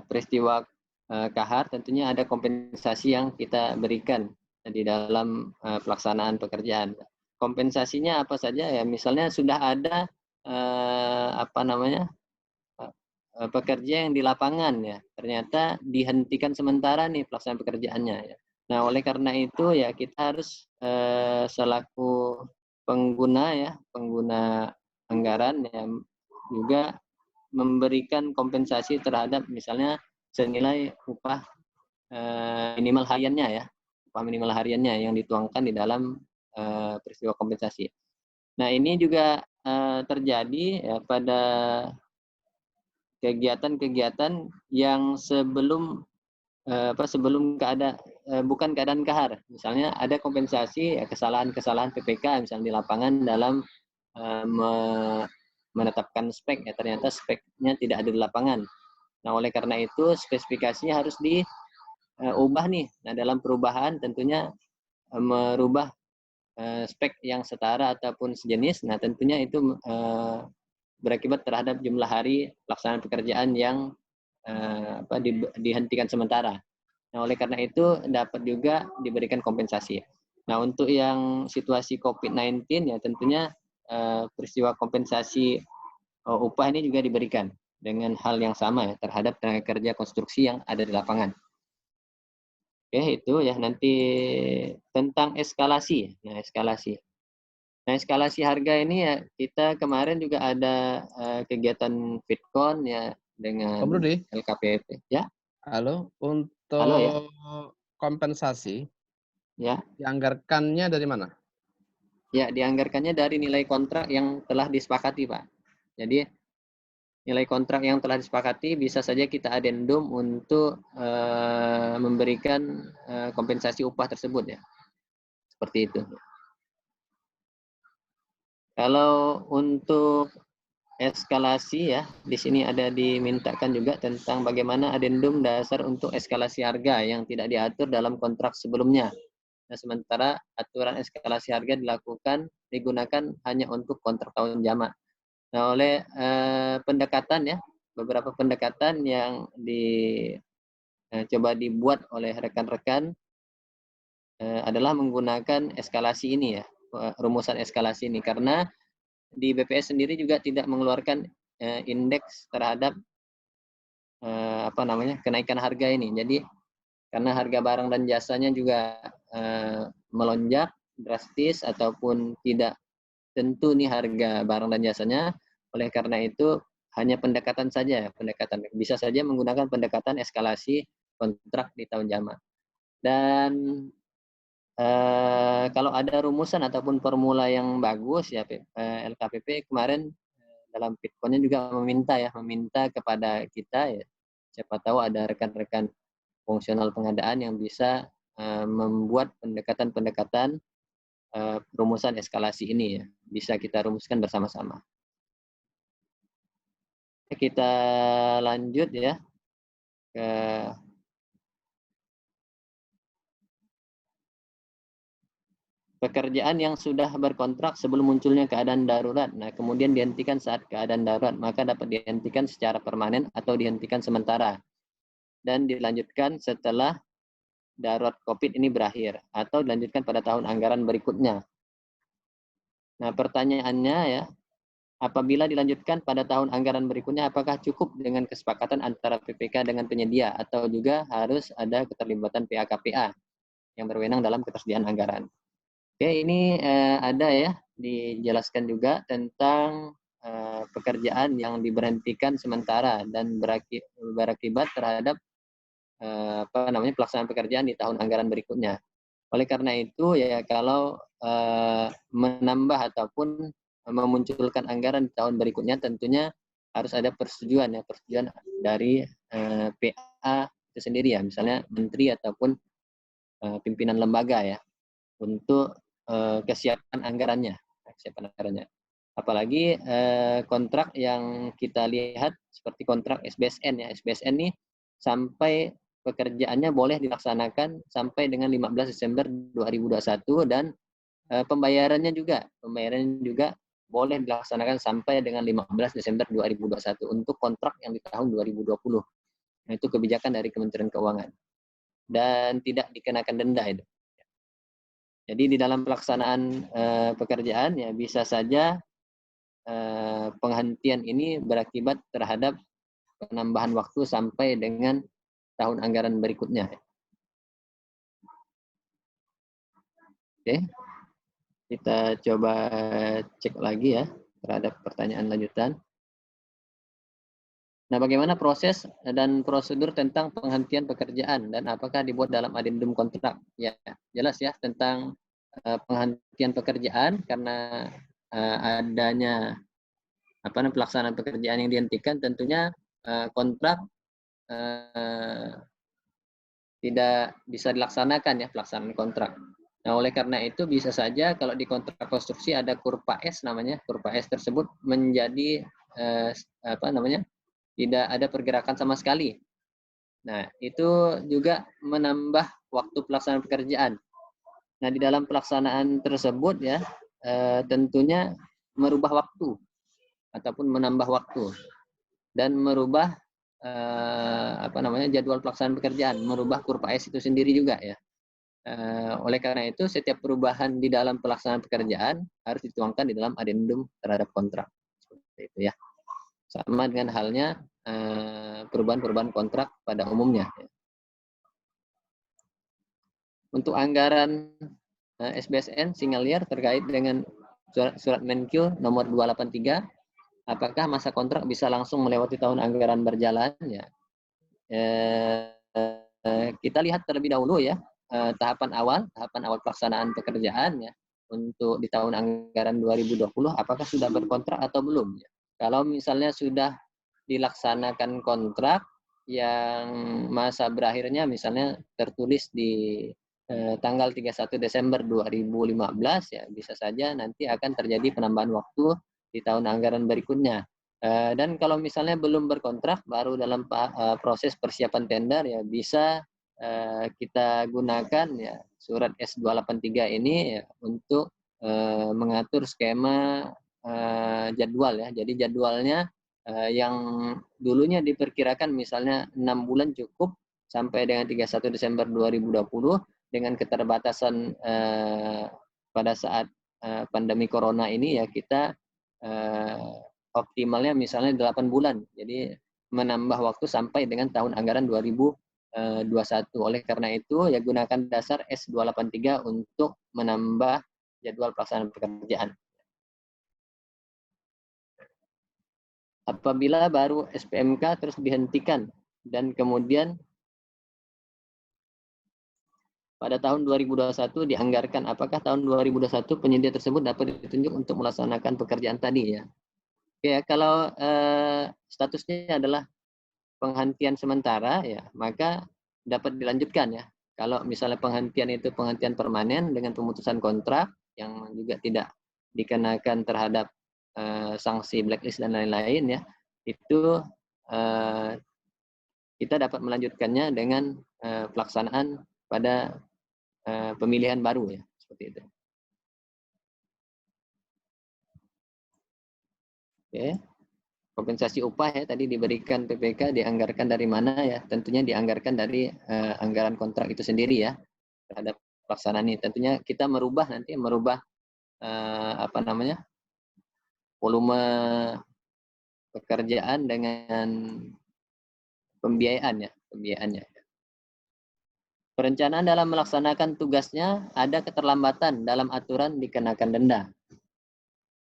peristiwa kahar. Tentunya ada kompensasi yang kita berikan di dalam pelaksanaan pekerjaan. Kompensasinya apa saja ya? Misalnya sudah ada pekerja yang di lapangan ya, ternyata dihentikan sementara nih pelaksanaan pekerjaannya ya. Nah, oleh karena itu ya kita harus selaku pengguna anggaran ya juga memberikan kompensasi terhadap misalnya senilai upah minimal hariannya ya, upah minimal hariannya yang dituangkan di dalam peristiwa kompensasi. Nah, ini juga terjadi ya pada kegiatan-kegiatan yang sebelum bukan keadaan kahar. Misalnya ada kompensasi ya, kesalahan PPK misalnya di lapangan dalam menetapkan spek ya, ternyata speknya tidak ada di lapangan. Nah, oleh karena itu spesifikasinya harus diubah nih. Nah, dalam perubahan tentunya merubah spek yang setara ataupun sejenis. Nah, tentunya itu berakibat terhadap jumlah hari pelaksanaan pekerjaan yang dihentikan sementara. Nah, oleh karena itu dapat juga diberikan kompensasi. Nah, untuk yang situasi COVID-19 ya tentunya peristiwa kompensasi upah ini juga diberikan dengan hal yang sama ya, terhadap tenaga kerja konstruksi yang ada di lapangan. Oke, itu ya. Nanti tentang eskalasi. Nah, eskalasi harga ini ya, kita kemarin juga ada kegiatan FitCon ya dengan Om Rudi, LKPP. Ya, halo. halo ya. Untuk kompensasi, Ya, dianggarkannya dari mana? ya dianggarkannya dari nilai kontrak yang telah disepakati, Pak. Jadi nilai kontrak yang telah disepakati bisa saja kita adendum untuk memberikan kompensasi upah tersebut ya. Seperti itu. Kalau untuk eskalasi ya, di sini ada dimintakan juga tentang bagaimana adendum dasar untuk eskalasi harga yang tidak diatur dalam kontrak sebelumnya. Nah, sementara aturan eskalasi harga digunakan hanya untuk kontrak tahun jamak. Nah, oleh pendekatan ya, beberapa pendekatan yang coba dibuat oleh rekan-rekan adalah menggunakan eskalasi ini ya, rumusan eskalasi ini, karena di BPS sendiri juga tidak mengeluarkan indeks terhadap kenaikan harga ini. Jadi karena harga barang dan jasanya juga melonjak drastis ataupun tidak tentu nih harga barang dan jasanya, oleh karena itu hanya pendekatan saja, bisa saja menggunakan pendekatan eskalasi kontrak di tahun jamak. Dan kalau ada rumusan ataupun formula yang bagus ya, LKPP kemarin dalam FitCon-nya juga meminta kepada kita ya, siapa tahu ada rekan-rekan fungsional pengadaan yang bisa membuat pendekatan-pendekatan rumusan eskalasi ini ya, bisa kita rumuskan bersama-sama. Kita lanjut ya ke pekerjaan yang sudah berkontrak sebelum munculnya keadaan darurat. Nah, kemudian dihentikan saat keadaan darurat, maka dapat dihentikan secara permanen atau dihentikan sementara dan dilanjutkan setelah darurat COVID ini berakhir atau dilanjutkan pada tahun anggaran berikutnya. Nah, pertanyaannya ya, apabila dilanjutkan pada tahun anggaran berikutnya, apakah cukup dengan kesepakatan antara PPK dengan penyedia atau juga harus ada keterlibatan PA-KPA yang berwenang dalam ketersediaan anggaran? Oke, ini ada ya, dijelaskan juga tentang pekerjaan yang diberhentikan sementara dan berakibat terhadap pelaksanaan pekerjaan di tahun anggaran berikutnya. Oleh karena itu ya, kalau menambah ataupun memunculkan anggaran di tahun berikutnya, tentunya harus ada persetujuan dari PA itu sendiri ya, misalnya menteri ataupun pimpinan lembaga ya, untuk kesiapan anggarannya. Apalagi kontrak yang kita lihat seperti kontrak SBSN ya, SBSN ini sampai pekerjaannya boleh dilaksanakan sampai dengan 15 Desember 2021 dan pembayarannya juga boleh dilaksanakan sampai dengan 15 Desember 2021 untuk kontrak yang di tahun 2020. Nah, itu kebijakan dari Kementerian Keuangan dan tidak dikenakan denda itu. Jadi di dalam pelaksanaan pekerjaan ya, bisa saja penghentian ini berakibat terhadap penambahan waktu sampai dengan tahun anggaran berikutnya. Oke, kita coba cek lagi ya terhadap pertanyaan lanjutan. Nah, bagaimana proses dan prosedur tentang penghentian pekerjaan dan apakah dibuat dalam adendum kontrak? Ya, jelas ya tentang penghentian pekerjaan karena adanya pelaksanaan pekerjaan yang dihentikan, tentunya kontrak tidak bisa dilaksanakan ya, pelaksanaan kontrak. Nah, oleh karena itu bisa saja kalau di kontrak konstruksi ada kurva S namanya, kurva S tersebut menjadi tidak ada pergerakan sama sekali. Nah, itu juga menambah waktu pelaksanaan pekerjaan. Nah, di dalam pelaksanaan tersebut ya, tentunya merubah waktu ataupun menambah waktu dan merubah jadwal pelaksanaan pekerjaan, merubah kurva S itu sendiri juga ya. Oleh karena itu, setiap perubahan di dalam pelaksanaan pekerjaan harus dituangkan di dalam adendum terhadap kontrak. Seperti itu ya. Sama dengan halnya perubahan-perubahan kontrak pada umumnya. Untuk anggaran SBSN Singalir terkait dengan surat Menkyu nomor 283, apakah masa kontrak bisa langsung melewati tahun anggaran berjalan? Ya. Kita lihat terlebih dahulu ya tahapan awal pelaksanaan pekerjaan ya untuk di tahun anggaran 2020 apakah sudah berkontrak atau belum ya. Kalau misalnya sudah dilaksanakan kontrak yang masa berakhirnya misalnya tertulis di tanggal 31 Desember 2015 ya bisa saja nanti akan terjadi penambahan waktu di tahun anggaran berikutnya. Dan kalau misalnya belum berkontrak baru dalam proses persiapan tender ya bisa kita gunakan ya surat S283 ini ya, untuk mengatur skema jadwal ya. Jadi jadwalnya yang dulunya diperkirakan misalnya 6 bulan cukup sampai dengan 31 Desember 2020 dengan keterbatasan pada saat pandemi corona ini ya kita optimalnya misalnya 8 bulan. Jadi menambah waktu sampai dengan tahun anggaran 2021. Oleh karena itu, ya gunakan dasar S283 untuk menambah jadwal pelaksanaan pekerjaan. Apabila baru SPMK terus dihentikan dan kemudian pada tahun 2021 dianggarkan, apakah tahun 2021 penyedia tersebut dapat ditunjuk untuk melaksanakan pekerjaan tadi ya? Oke, kalau statusnya adalah penghentian sementara ya maka dapat dilanjutkan ya. Kalau misalnya penghentian itu penghentian permanen dengan pemutusan kontrak yang juga tidak dikenakan terhadap sanksi blacklist dan lain-lain ya, itu kita dapat melanjutkannya dengan pelaksanaan pada pemilihan baru ya, seperti itu. Oke. Kompensasi upah ya tadi diberikan PPK dianggarkan dari mana ya? Tentunya dianggarkan dari anggaran kontrak itu sendiri ya terhadap pelaksanaan ini. Tentunya kita merubah volume pekerjaan dengan pembiayaannya. Perencanaan dalam melaksanakan tugasnya ada keterlambatan dalam aturan dikenakan denda.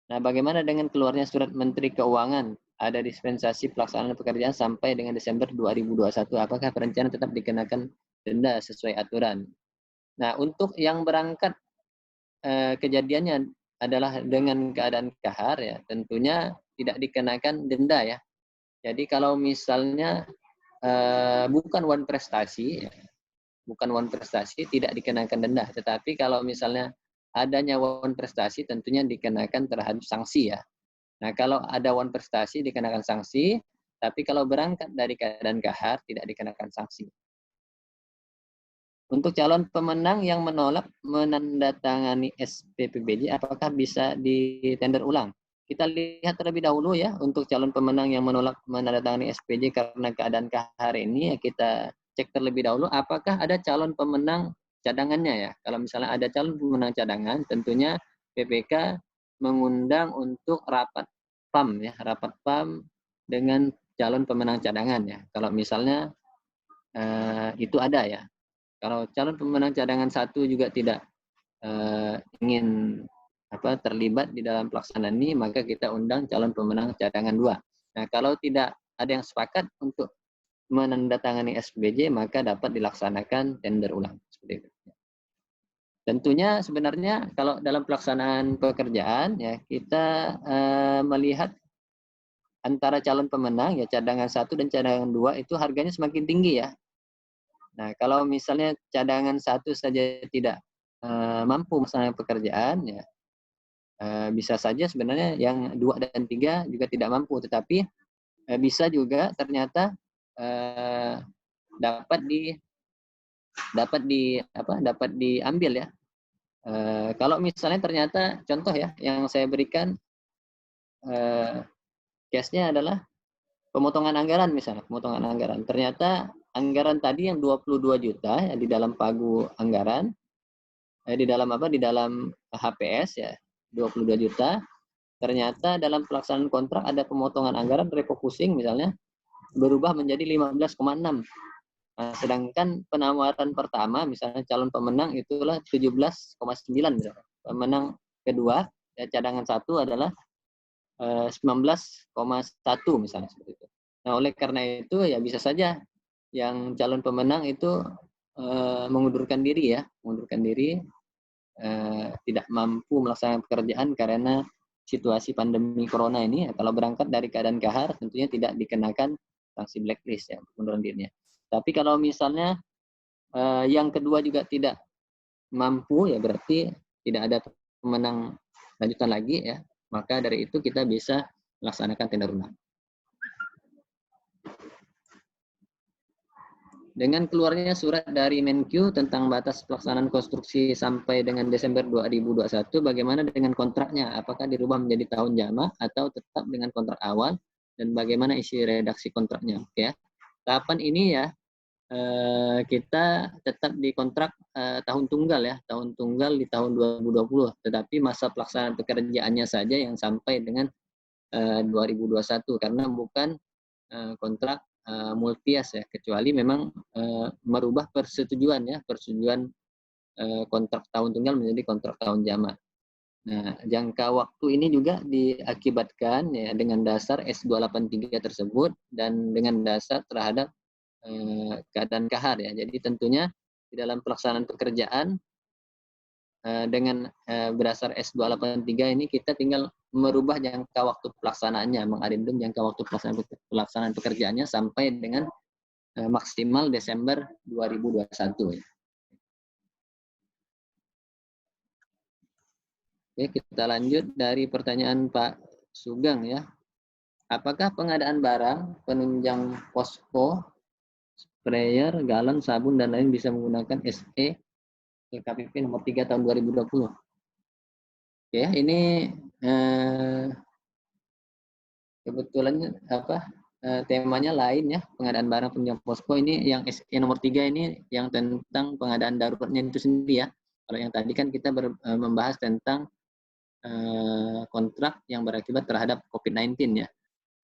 Nah, bagaimana dengan keluarnya surat Menteri Keuangan? Ada dispensasi pelaksanaan pekerjaan sampai dengan Desember 2021. Apakah perencanaan tetap dikenakan denda sesuai aturan? Nah, untuk yang berangkat kejadiannya adalah dengan keadaan kahar ya, tentunya tidak dikenakan denda ya. Jadi kalau misalnya bukan one prestasi tidak dikenakan denda. Tetapi kalau misalnya adanya one prestasi tentunya dikenakan terhadap sanksi ya. Nah, kalau ada one prestasi dikenakan sanksi, tapi kalau berangkat dari keadaan kahar tidak dikenakan sanksi. Untuk calon pemenang yang menolak menandatangani SPPBJ, apakah bisa ditender ulang? Kita lihat terlebih dahulu ya, untuk calon pemenang yang menolak menandatangani SPJ karena keadaan kahar ini, ya kita cek terlebih dahulu apakah ada calon pemenang cadangannya ya. Kalau misalnya ada calon pemenang cadangan, tentunya PPK mengundang untuk rapat PAM ya, rapat PAM dengan calon pemenang cadangan ya. Kalau misalnya itu ada ya. Kalau calon pemenang cadangan satu juga tidak ingin terlibat di dalam pelaksanaan ini, maka kita undang calon pemenang cadangan 2. Nah, kalau tidak ada yang sepakat untuk menandatangani SPBJ, maka dapat dilaksanakan tender ulang. Seperti itu. Tentunya sebenarnya kalau dalam pelaksanaan pekerjaan ya kita melihat antara calon pemenang ya cadangan 1 dan cadangan 2 itu harganya semakin tinggi ya. Nah, kalau misalnya cadangan 1 saja tidak mampu melaksanakan pekerjaan ya bisa saja sebenarnya yang 2 dan 3 juga tidak mampu, tetapi bisa juga ternyata dapat diambil ya. Kalau misalnya ternyata contoh ya yang saya berikan case-nya adalah pemotongan anggaran misalnya, pemotongan anggaran. Ternyata anggaran tadi yang 22 juta ya, di dalam pagu anggaran di dalam apa? Di dalam HPS ya 22 juta. Ternyata dalam pelaksanaan kontrak ada pemotongan anggaran refocusing misalnya berubah menjadi 15,6. Nah, sedangkan penawaran pertama misalnya calon pemenang itulah 17,9 misalnya. Pemenang kedua ya, cadangan satu adalah 19,1 misalnya seperti itu. Nah, oleh karena itu ya bisa saja yang calon pemenang itu mengundurkan diri ya, tidak mampu melaksanakan pekerjaan karena situasi pandemi corona ini. Kalau berangkat dari keadaan kahar tentunya tidak dikenakan sanksi blacklist ya untuk pengunduran dirinya. Tapi kalau misalnya yang kedua juga tidak mampu ya berarti tidak ada pemenang lanjutan lagi ya. Maka dari itu kita bisa melaksanakan tender ulang. Dengan keluarnya surat dari Menkyu tentang batas pelaksanaan konstruksi sampai dengan Desember 2021, bagaimana dengan kontraknya? Apakah dirubah menjadi tahun jamak atau tetap dengan kontrak awal? Dan bagaimana isi redaksi kontraknya? Oke ya. Tahapan ini ya kita tetap di kontrak tahun tunggal ya, tahun tunggal di tahun 2020. Tetapi masa pelaksanaan pekerjaannya saja yang sampai dengan 2021 karena bukan kontrak multias ya, kecuali memang merubah persetujuan ya, persetujuan kontrak tahun tunggal menjadi kontrak tahun jamak. Nah, jangka waktu ini juga diakibatkan ya dengan dasar S283 tersebut dan dengan dasar terhadap keadaan kahar ya. Jadi tentunya di dalam pelaksanaan pekerjaan dengan berdasar S283 ini kita tinggal merubah jangka waktu pelaksanaannya, mengadendum jangka waktu pelaksanaan pekerjaannya sampai dengan maksimal Desember 2021 ya. Oke, kita lanjut dari pertanyaan Pak Sugeng ya. Apakah pengadaan barang, penunjang posko, sprayer, galon, sabun dan lain bisa menggunakan SE LKPP nomor 3 tahun 2020? Oke, ini kebetulan temanya lain ya, pengadaan barang penunjang posko. Ini yang SE nomor 3 ini yang tentang pengadaan daruratnya itu sendiri ya. Kalau yang tadi kan kita membahas tentang kontrak yang berakibat terhadap COVID-19 ya.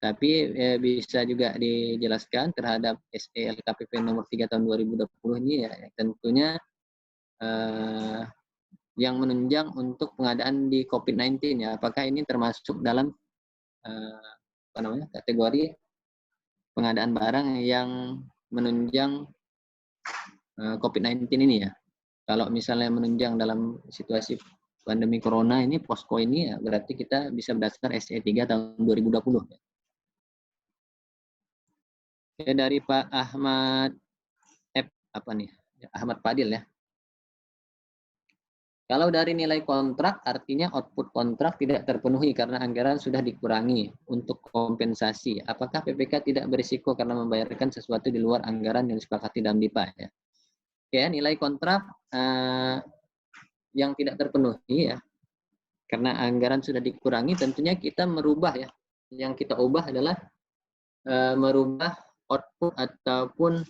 Tapi bisa juga dijelaskan terhadap SE LKPP nomor 3 tahun 2020 ini ya, tentunya yang menunjang untuk pengadaan di COVID-19 ya. Apakah ini termasuk dalam kategori pengadaan barang yang menunjang COVID-19 ini ya. Kalau misalnya menunjang dalam situasi pandemi corona ini, posko ini ya berarti kita bisa berdasarkan SE 3 tahun 2020. Ya, dari Pak Ahmad Ahmad Fadil ya. Kalau dari nilai kontrak, artinya output kontrak tidak terpenuhi karena anggaran sudah dikurangi untuk kompensasi. Apakah PPK tidak berisiko karena membayarkan sesuatu di luar anggaran yang disepakati dalam DIPA? Ya, oke, nilai kontrak yang tidak terpenuhi ya, karena anggaran sudah dikurangi, tentunya kita merubah ya. Yang kita ubah adalah merubah output ataupun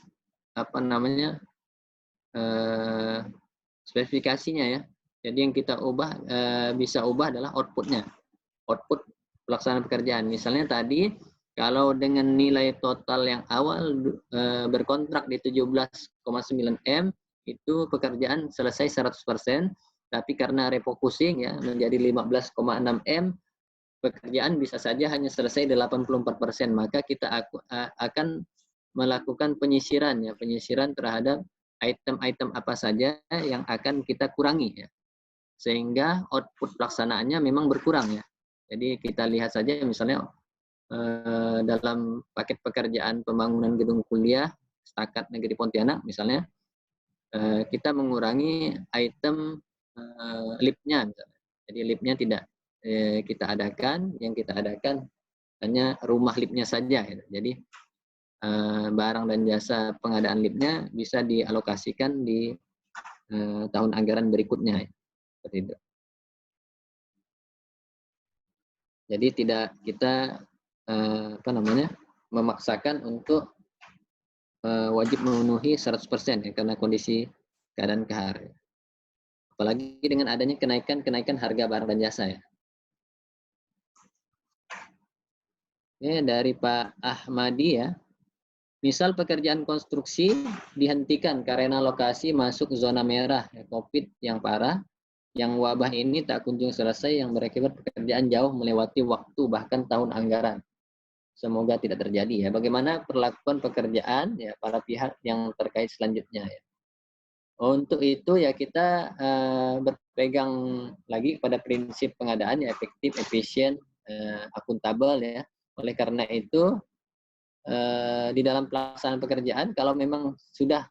spesifikasinya ya. Jadi yang kita ubah bisa ubah adalah outputnya, output pelaksanaan pekerjaan. Misalnya tadi kalau dengan nilai total yang awal berkontrak di 17,9 M itu pekerjaan selesai 100%, tapi karena refocusing ya menjadi 15,6 M, pekerjaan bisa saja hanya selesai 84%. Maka kita akan melakukan penyisiran ya, penyisiran terhadap item-item apa saja yang akan kita kurangi ya. Sehingga output pelaksanaannya memang berkurang ya. Jadi kita lihat saja misalnya dalam paket pekerjaan pembangunan gedung kuliah Setakat Negeri Pontianak misalnya, kita mengurangi item liftnya misalnya. Jadi liftnya tidak kita adakan, yang kita adakan hanya rumah liftnya saja. Gitu. Jadi barang dan jasa pengadaan liftnya bisa dialokasikan di tahun anggaran berikutnya. Seperti itu. Jadi tidak kita memaksakan untuk wajib memenuhi 100% ya, karena kondisi keadaan kahar. Apalagi dengan adanya kenaikan harga barang dan jasa ya. Oke, dari Pak Ahmadi ya. Misal pekerjaan konstruksi dihentikan karena lokasi masuk zona merah ya, COVID yang parah, yang wabah ini tak kunjung selesai, yang berakibat pekerjaan jauh melewati waktu bahkan tahun anggaran. Semoga tidak terjadi ya. Bagaimana perlakuan pekerjaan ya para pihak yang terkait selanjutnya ya. Untuk itu ya kita berpegang lagi pada prinsip pengadaan ya efektif, efisien, akuntabel ya. Oleh karena itu di dalam pelaksanaan pekerjaan kalau memang sudah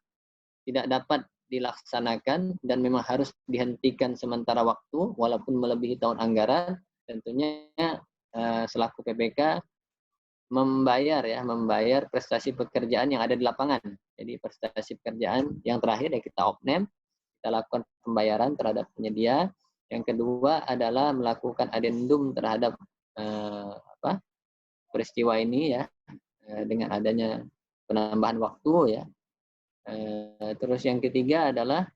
tidak dapat dilaksanakan dan memang harus dihentikan sementara waktu walaupun melebihi tahun anggaran, tentunya selaku PPK membayar prestasi pekerjaan yang ada di lapangan. Jadi prestasi pekerjaan yang terakhir ya kita opname, kita lakukan pembayaran terhadap penyedia. Yang kedua adalah melakukan adendum terhadap peristiwa ini ya, dengan adanya penambahan waktu ya. Terus yang ketiga adalah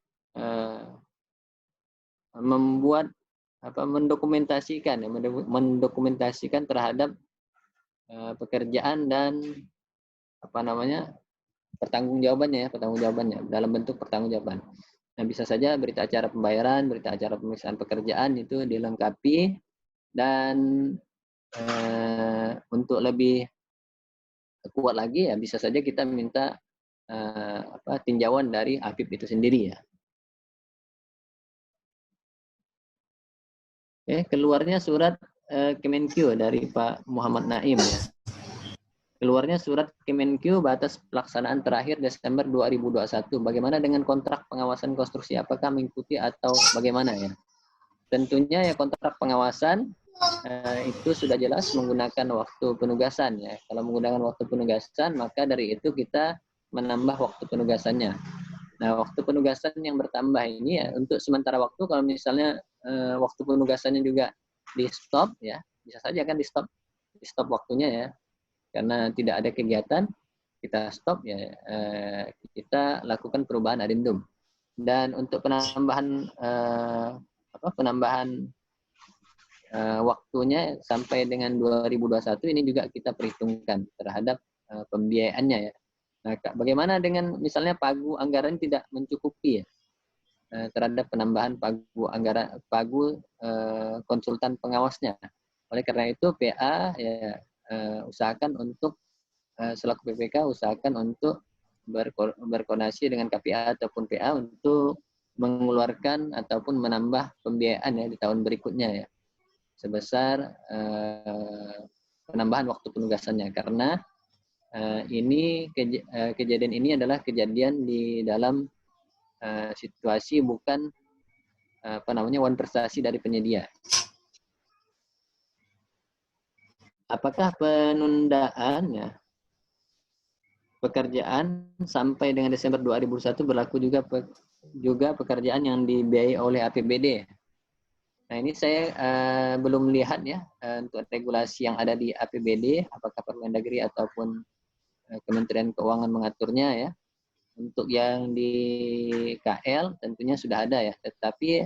mendokumentasikan terhadap pekerjaan dan pertanggungjawabannya dalam bentuk pertanggungjawaban. Nah, bisa saja berita acara pembayaran, berita acara pemeriksaan pekerjaan itu dilengkapi, dan untuk lebih kuat lagi ya bisa saja kita minta tinjauan dari APIP itu sendiri ya. Oke, keluarnya surat Kemenkyu dari Pak Muhammad Naim ya. Keluarnya surat Kemenkyu batas pelaksanaan terakhir Desember 2021. Bagaimana dengan kontrak pengawasan konstruksi? Apakah mengikuti atau bagaimana ya? Tentunya ya kontrak pengawasan itu sudah jelas menggunakan waktu penugasan ya. Kalau menggunakan waktu penugasan maka dari itu kita menambah waktu penugasannya. Nah, waktu penugasan yang bertambah ini ya untuk sementara waktu, kalau misalnya waktu penugasannya juga di stop ya, bisa saja kan di stop waktunya ya, karena tidak ada kegiatan, kita stop ya, kita lakukan perubahan adendum. Dan untuk penambahan waktunya sampai dengan 2021 ini juga kita perhitungkan terhadap pembiayaannya ya. Nah, bagaimana dengan misalnya pagu anggaran tidak mencukupi ya terhadap penambahan pagu konsultan pengawasnya. Oleh karena itu PA ya usahakan untuk selaku PPK usahakan untuk berkoordinasi dengan KPA ataupun PA untuk mengeluarkan ataupun menambah pembiayaan ya di tahun berikutnya ya sebesar penambahan waktu penugasannya, karena kejadian ini adalah kejadian di dalam situasi bukan wan prestasi dari penyedia. Apakah penundaan ya pekerjaan sampai dengan Desember 2001 berlaku juga pekerjaan yang dibiayai oleh APBD? Nah, ini saya belum lihat ya untuk regulasi yang ada di APBD, apakah Permendagri ataupun Kementerian Keuangan mengaturnya ya. Untuk yang di KL tentunya sudah ada ya, tetapi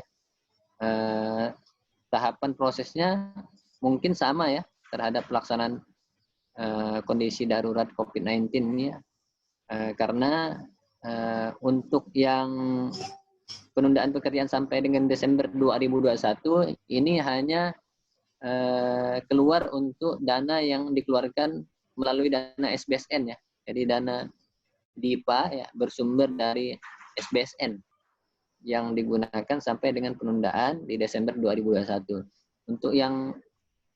tahapan prosesnya mungkin sama ya terhadap pelaksanaan kondisi darurat COVID-19 ini ya. Karena untuk yang penundaan pekerjaan sampai dengan Desember 2021 ini hanya keluar untuk dana yang dikeluarkan melalui dana SBSN ya. Jadi dana DIPA ya bersumber dari SBSN yang digunakan sampai dengan penundaan di Desember 2021. Untuk yang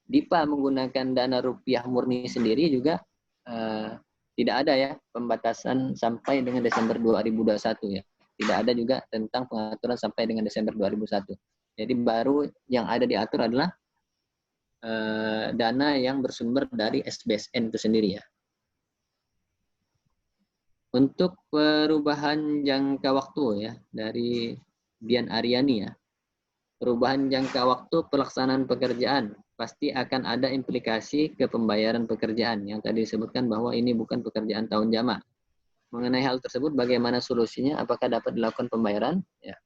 DIPA menggunakan dana rupiah murni sendiri juga tidak ada ya pembatasan sampai dengan Desember 2021 ya. Tidak ada juga tentang pengaturan sampai dengan Desember 2001. Jadi baru yang ada diatur adalah dana yang bersumber dari SBSN itu sendiri ya. Untuk perubahan jangka waktu ya dari Dian Aryani ya. Perubahan jangka waktu pelaksanaan pekerjaan pasti akan ada implikasi ke pembayaran pekerjaan yang tadi disebutkan bahwa ini bukan pekerjaan tahun jamak. Mengenai hal tersebut bagaimana solusinya? Apakah dapat dilakukan pembayaran? Ya.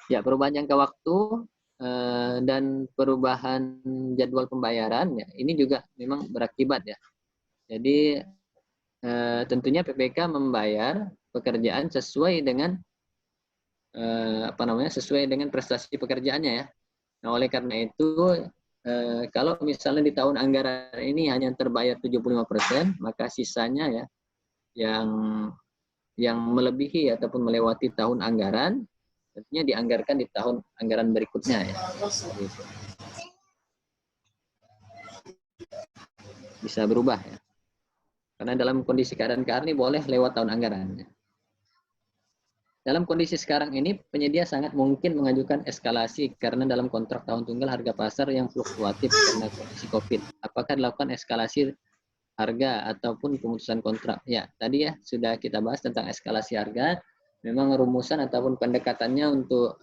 Ya, perubahan jangka waktu dan perubahan jadwal pembayaran ya, ini juga memang berakibat ya. Jadi tentunya PPK membayar pekerjaan sesuai dengan sesuai dengan prestasi pekerjaannya ya. Nah, oleh karena itu kalau misalnya di tahun anggaran ini hanya terbayar 75%, maka sisanya ya yang melebihi ataupun melewati tahun anggaran tentunya dianggarkan di tahun anggaran berikutnya ya. Gitu. Bisa berubah ya. Karena dalam kondisi keadaan ini boleh lewat tahun anggaran. Dalam kondisi sekarang ini, penyedia sangat mungkin mengajukan eskalasi karena dalam kontrak tahun tunggal harga pasar yang fluktuatif karena kondisi COVID. Apakah dilakukan eskalasi harga ataupun pemutusan kontrak? Ya, tadi ya sudah kita bahas tentang eskalasi harga. Memang rumusan ataupun pendekatannya untuk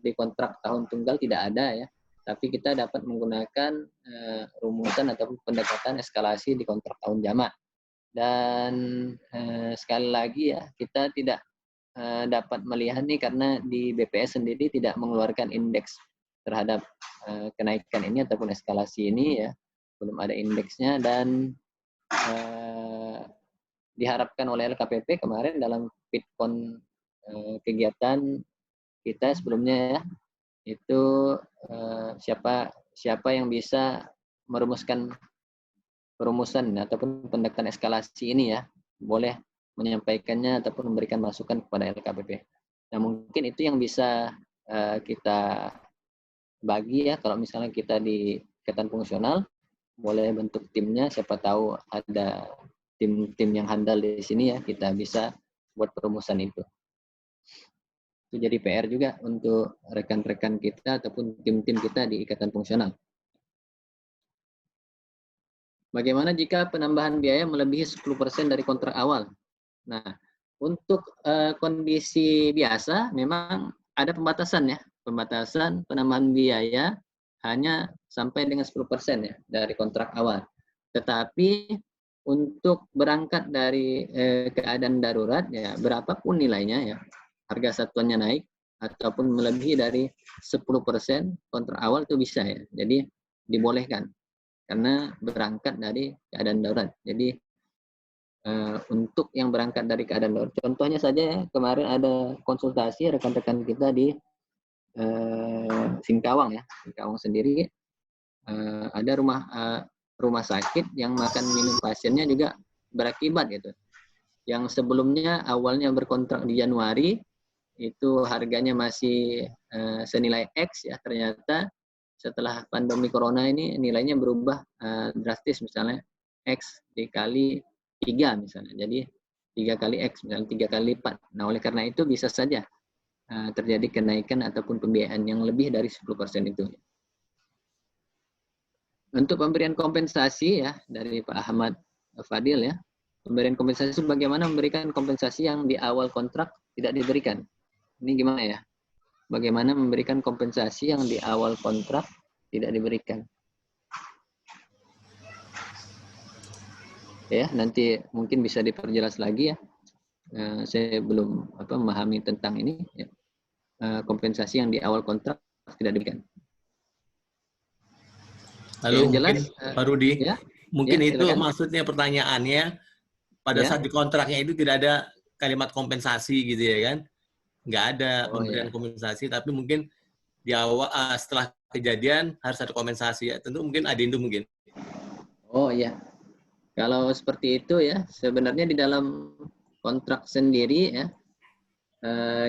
di kontrak tahun tunggal tidak ada ya. Tapi kita dapat menggunakan rumusan ataupun pendekatan eskalasi di kontrak tahun jamak. Dan sekali lagi ya, kita tidak dapat melihat nih karena di BPS sendiri tidak mengeluarkan indeks terhadap kenaikan ini ataupun eskalasi ini ya, belum ada indeksnya. Dan diharapkan oleh LKPP kemarin dalam Pitkon kegiatan kita sebelumnya ya, itu siapa yang bisa merumuskan perumusan ataupun pendekatan eskalasi ini ya, boleh menyampaikannya ataupun memberikan masukan kepada LKPP. Nah, mungkin itu yang bisa kita bagi ya, kalau misalnya kita di ikatan fungsional, boleh bentuk timnya, siapa tahu ada tim-tim yang handal di sini ya, kita bisa buat perumusan itu. Itu jadi PR juga untuk rekan-rekan kita ataupun tim-tim kita di ikatan fungsional. Bagaimana jika penambahan biaya melebihi 10% dari kontrak awal? Nah, untuk kondisi biasa memang ada pembatasan ya. Pembatasan penambahan biaya hanya sampai dengan 10% ya dari kontrak awal. Tetapi untuk berangkat dari keadaan darurat ya, berapapun nilainya ya, harga satuannya naik ataupun melebihi dari 10% kontrak awal itu bisa ya. Jadi dibolehkan karena berangkat dari keadaan darurat. Jadi untuk yang berangkat dari keadaan darurat, contohnya saja ya, kemarin ada konsultasi rekan-rekan kita di Singkawang ya, Singkawang sendiri ada rumah sakit yang makan minum pasiennya juga berakibat gitu. Yang sebelumnya awalnya berkontrak di Januari itu harganya masih senilai X ya, ternyata setelah pandemi corona ini nilainya berubah drastis, misalnya X dikali 3 misalnya. Jadi 3 kali X, misalnya 3 kali lipat. Nah, oleh karena itu bisa saja terjadi kenaikan ataupun pembiayaan yang lebih dari 10% itu. Untuk pemberian kompensasi ya dari Pak Ahmad Fadil ya. Pemberian kompensasi itu bagaimana memberikan kompensasi yang di awal kontrak tidak diberikan. Ini gimana ya? Bagaimana memberikan kompensasi yang di awal kontrak tidak diberikan. Ya, nanti mungkin bisa diperjelas lagi ya. Saya belum memahami tentang ini ya. Kompensasi yang di awal kontrak tidak diberikan. Lalu yang jelas, mungkin Pak Rudi, ya, mungkin ya, itu silakan. maksudnya pertanyaannya pada saat di kontraknya itu tidak ada kalimat kompensasi gitu ya kan? Nggak ada pemberian kompensasi, tapi mungkin di awal setelah kejadian harus ada kompensasi ya. Tentu mungkin adendum mungkin. Oh iya, kalau seperti itu ya, sebenarnya di dalam kontrak sendiri ya,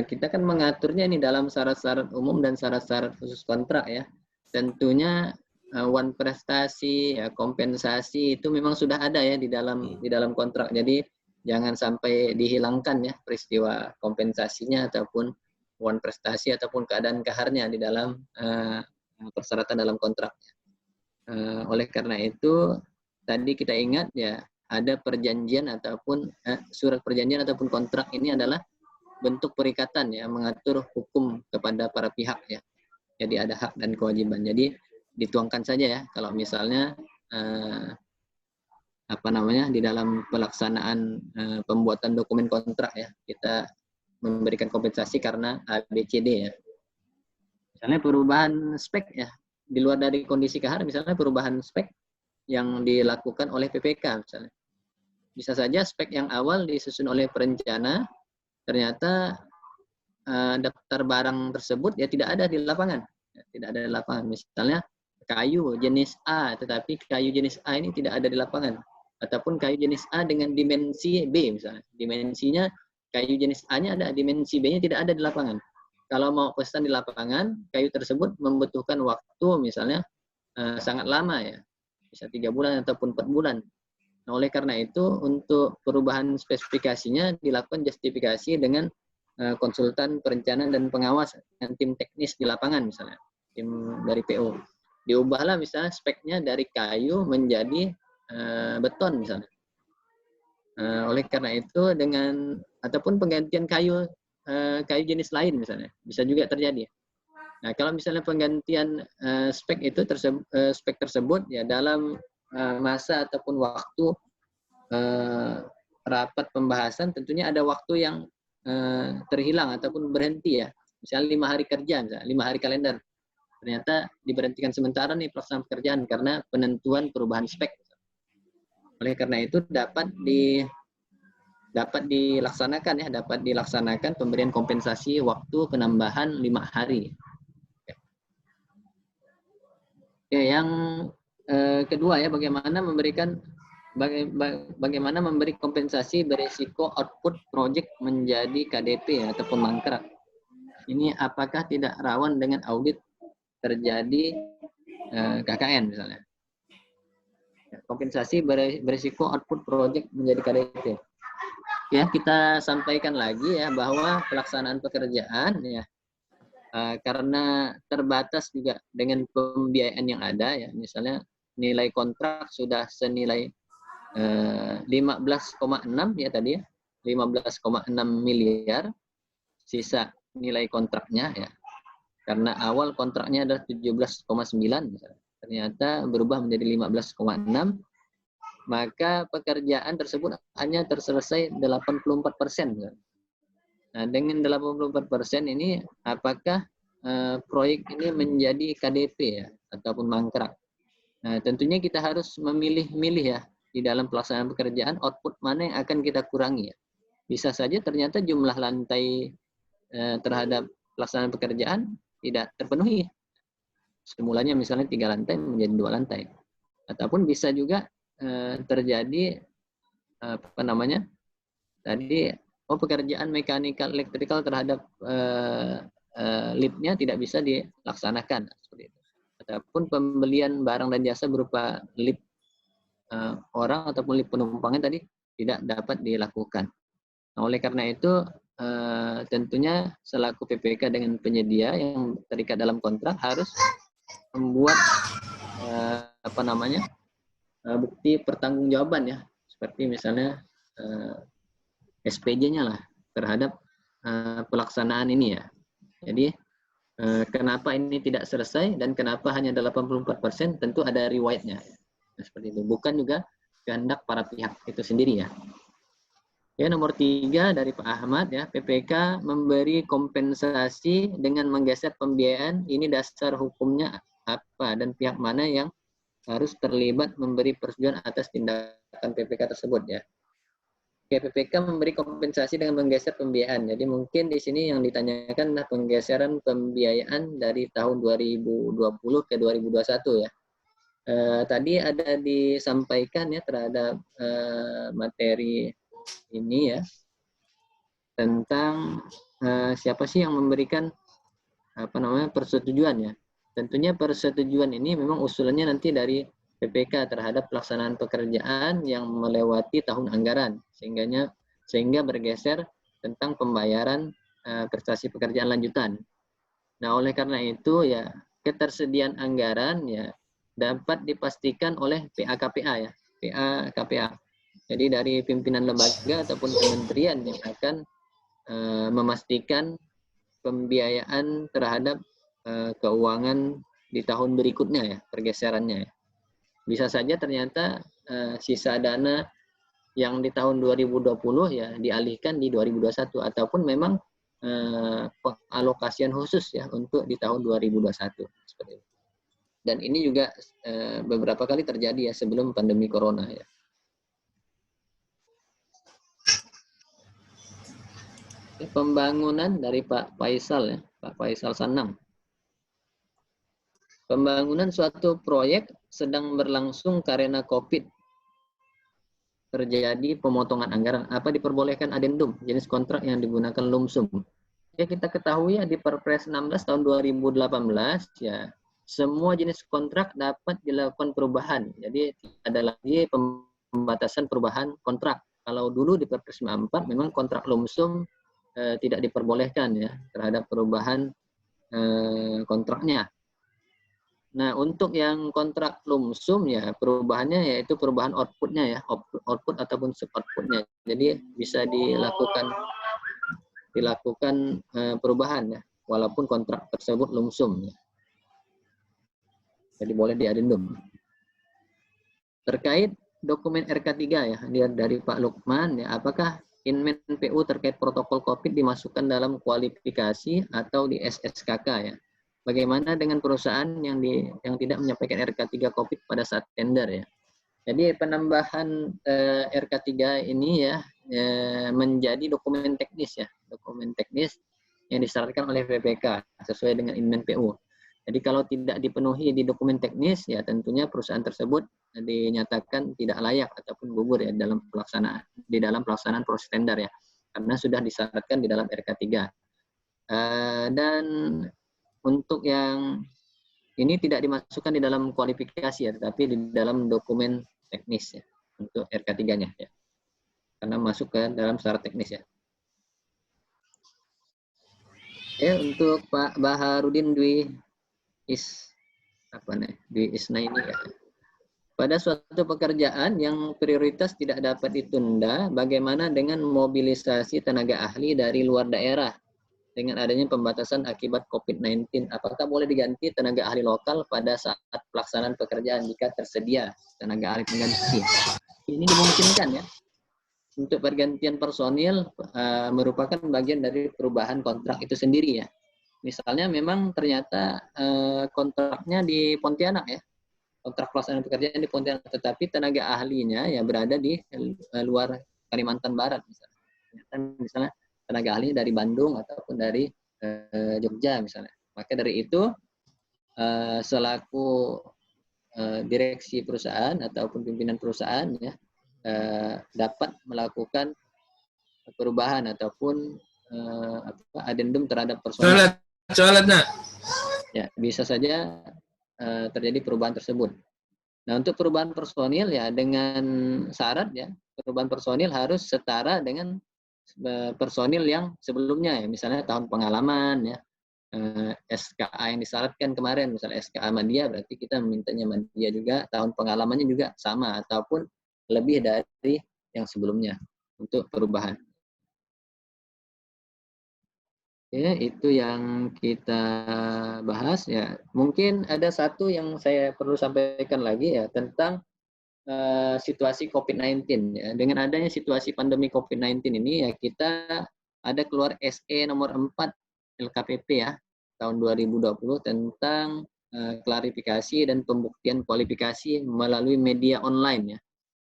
kita kan mengaturnya ini dalam syarat-syarat umum dan syarat-syarat khusus kontrak ya. Tentunya one prestasi, ya, kompensasi itu memang sudah ada ya di dalam kontrak. Jadi jangan sampai dihilangkan ya peristiwa kompensasinya ataupun one prestasi ataupun keadaan kaharnya di dalam persyaratan dalam kontrak. Oleh karena itu tadi kita ingat ya, ada perjanjian ataupun surat perjanjian ataupun kontrak ini adalah bentuk perikatan ya, mengatur hukum kepada para pihak ya. Jadi ada hak dan kewajiban. Jadi dituangkan saja ya kalau misalnya di dalam pelaksanaan pembuatan dokumen kontrak ya, kita memberikan kompensasi karena ABCD ya. Misalnya perubahan spek ya, di luar dari kondisi kahar, misalnya perubahan spek yang dilakukan oleh PPK misalnya. Bisa saja spek yang awal disusun oleh perencana, ternyata daftar barang tersebut ya tidak ada di lapangan. Ya, tidak ada di lapangan. Misalnya kayu jenis A, tetapi kayu jenis A ini tidak ada di lapangan. Ataupun kayu jenis A dengan dimensi B misalnya. Dimensinya kayu jenis A-nya ada, dimensi B-nya tidak ada di lapangan. Kalau mau pesan di lapangan, kayu tersebut membutuhkan waktu misalnya sangat lama ya. Bisa 3 bulan ataupun 4 bulan. Nah, oleh karena itu, untuk perubahan spesifikasinya dilakukan justifikasi dengan konsultan perencanaan dan pengawas dan tim teknis di lapangan misalnya, tim dari PO. Diubahlah misalnya speknya dari kayu menjadi beton misalnya. Oleh karena itu, dengan ataupun penggantian kayu jenis lain misalnya, bisa juga terjadi. Nah, kalau misalnya penggantian spek tersebut ya dalam masa ataupun waktu rapat pembahasan, tentunya ada waktu yang terhilang ataupun berhenti ya. Misalnya 5 hari kerja, misalnya 5 hari kalender. Ternyata diberhentikan sementara nih pelaksanaan pekerjaan karena penentuan perubahan spek. Oleh karena itu dapat dilaksanakan pemberian kompensasi waktu penambahan 5 hari. Oke, yang kedua ya, bagaimana memberi kompensasi berisiko output project menjadi KDP ya, ataupun mangkrak. Ini apakah tidak rawan dengan audit terjadi KKN misalnya. Kompensasi berisiko output project menjadi KDP. Ya, kita sampaikan lagi ya bahwa pelaksanaan pekerjaan ya karena terbatas juga dengan pembiayaan yang ada ya, misalnya nilai kontrak sudah senilai 15,6 ya tadi ya, 15,6 miliar sisa nilai kontraknya ya, karena awal kontraknya adalah 17,9 misalnya, ternyata berubah menjadi 15,6, maka pekerjaan tersebut hanya terselesai 84%. Nah, dengan 84% ini, apakah proyek ini menjadi KDP ya, ataupun mangkrak? Nah, tentunya kita harus memilih-milih ya, di dalam pelaksanaan pekerjaan, output mana yang akan kita kurangi ya. Bisa saja ternyata jumlah lantai terhadap pelaksanaan pekerjaan tidak terpenuhi. Semulanya misalnya 3 lantai menjadi 2 lantai. Ataupun bisa juga terjadi pekerjaan mekanikal elektrikal terhadap liftnya tidak bisa dilaksanakan seperti itu. Ataupun pembelian barang dan jasa berupa lift orang ataupun lift penumpangnya tadi tidak dapat dilakukan. Nah, oleh karena itu tentunya selaku PPK dengan penyedia yang terikat dalam kontrak harus membuat bukti pertanggungjawaban ya, seperti misalnya SPJ-nya lah terhadap pelaksanaan ini ya. Jadi kenapa ini tidak selesai dan kenapa hanya 84%, tentu ada riwayatnya. Nah, seperti itu. Bukan juga kehendak para pihak itu sendiri ya. Ya, nomor 3 dari Pak Ahmad ya, PPK memberi kompensasi dengan menggeser pembiayaan. Ini dasar hukumnya apa dan pihak mana yang harus terlibat memberi persetujuan atas tindakan PPK tersebut ya. Oke, PPK memberi kompensasi dengan menggeser pembiayaan. Jadi mungkin di sini yang ditanyakan adalah penggeseran pembiayaan dari tahun 2020 ke 2021 ya. Tadi ada disampaikan ya terhadap materi ini ya, tentang siapa sih yang memberikan persetujuan ya. Tentunya persetujuan ini memang usulannya nanti dari PPK terhadap pelaksanaan pekerjaan yang melewati tahun anggaran, sehingga bergeser tentang pembayaran prestasi pekerjaan lanjutan. Nah, oleh karena itu ya, ketersediaan anggaran ya dapat dipastikan oleh PA-KPA ya, PA-KPA. Jadi dari pimpinan lembaga ataupun kementerian yang akan memastikan pembiayaan terhadap keuangan di tahun berikutnya ya, pergeserannya ya. Bisa saja ternyata sisa dana yang di tahun 2020 ya dialihkan di 2021, ataupun memang pengalokasian khusus ya untuk di tahun 2021 seperti itu. Dan ini juga beberapa kali terjadi ya sebelum pandemi corona ya. Pembangunan dari Pak Faisal ya, Pak Faisal Sanam. Pembangunan suatu proyek sedang berlangsung karena COVID. Terjadi pemotongan anggaran. Apa diperbolehkan adendum, jenis kontrak yang digunakan lump sum. Ya kita ketahui ya di Perpres 16 tahun 2018 ya semua jenis kontrak dapat dilakukan perubahan. Jadi tidak ada lagi pembatasan perubahan kontrak. Kalau dulu di Perpres 94 memang kontrak lump sum tidak diperbolehkan ya terhadap perubahan kontraknya. Nah, untuk yang kontrak lump sum ya perubahannya yaitu perubahan outputnya ya, output ataupun sub outputnya. Jadi bisa dilakukan perubahan ya, walaupun kontrak tersebut lump sum. Ya. Jadi boleh diadendum. Terkait dokumen RK3 ya, dari Pak Lukman ya, apakah Inmen PU terkait protokol COVID dimasukkan dalam kualifikasi atau di SSKK ya? Bagaimana dengan perusahaan yang tidak menyampaikan RK3 COVID pada saat tender ya? Jadi penambahan RK3 ini ya menjadi dokumen teknis ya, dokumen teknis yang disyaratkan oleh PPK sesuai dengan Inmen PU. Jadi kalau tidak dipenuhi di dokumen teknis ya tentunya perusahaan tersebut dinyatakan tidak layak ataupun gugur ya dalam pelaksanaan proses tender ya, karena sudah disyaratkan di dalam RK3. Dan untuk yang ini tidak dimasukkan di dalam kualifikasi ya, tetapi di dalam dokumen teknis ya untuk RK3-nya ya. Karena masuk ke dalam syarat teknis ya. Untuk Pak Baharudin Dwi Isna ini ya. Pada suatu pekerjaan yang prioritas tidak dapat ditunda, bagaimana dengan mobilisasi tenaga ahli dari luar daerah? Dengan adanya pembatasan akibat COVID-19, apakah boleh diganti tenaga ahli lokal pada saat pelaksanaan pekerjaan jika tersedia tenaga ahli pengganti? Ini dimungkinkan ya. Untuk pergantian personil merupakan bagian dari perubahan kontrak itu sendiri ya. Misalnya memang ternyata kontraknya di Pontianak ya, kontrak pelaksanaan pekerjaan di Pontianak, tetapi tenaga ahlinya ya berada di luar Kalimantan Barat misalnya tenaga ahli dari Bandung ataupun dari Jogja misalnya. Maka dari itu selaku direksi perusahaan ataupun pimpinan perusahaan ya dapat melakukan perubahan ataupun adendum terhadap personal. Ya, bisa saja terjadi perubahan tersebut. Nah, untuk perubahan personil ya dengan syarat ya perubahan personil harus setara dengan personil yang sebelumnya ya, misalnya tahun pengalaman ya, SKA yang disyaratkan kemarin, misalnya SKA Madya berarti kita memintanya Madya juga, tahun pengalamannya juga sama ataupun lebih dari yang sebelumnya untuk perubahan. Ya, itu yang kita bahas ya. Mungkin ada satu yang saya perlu sampaikan lagi ya tentang situasi COVID-19 ya. Dengan adanya situasi pandemi COVID-19 ini ya kita ada keluar SE nomor 4 LKPP ya tahun 2020 tentang klarifikasi dan pembuktian kualifikasi melalui media online ya.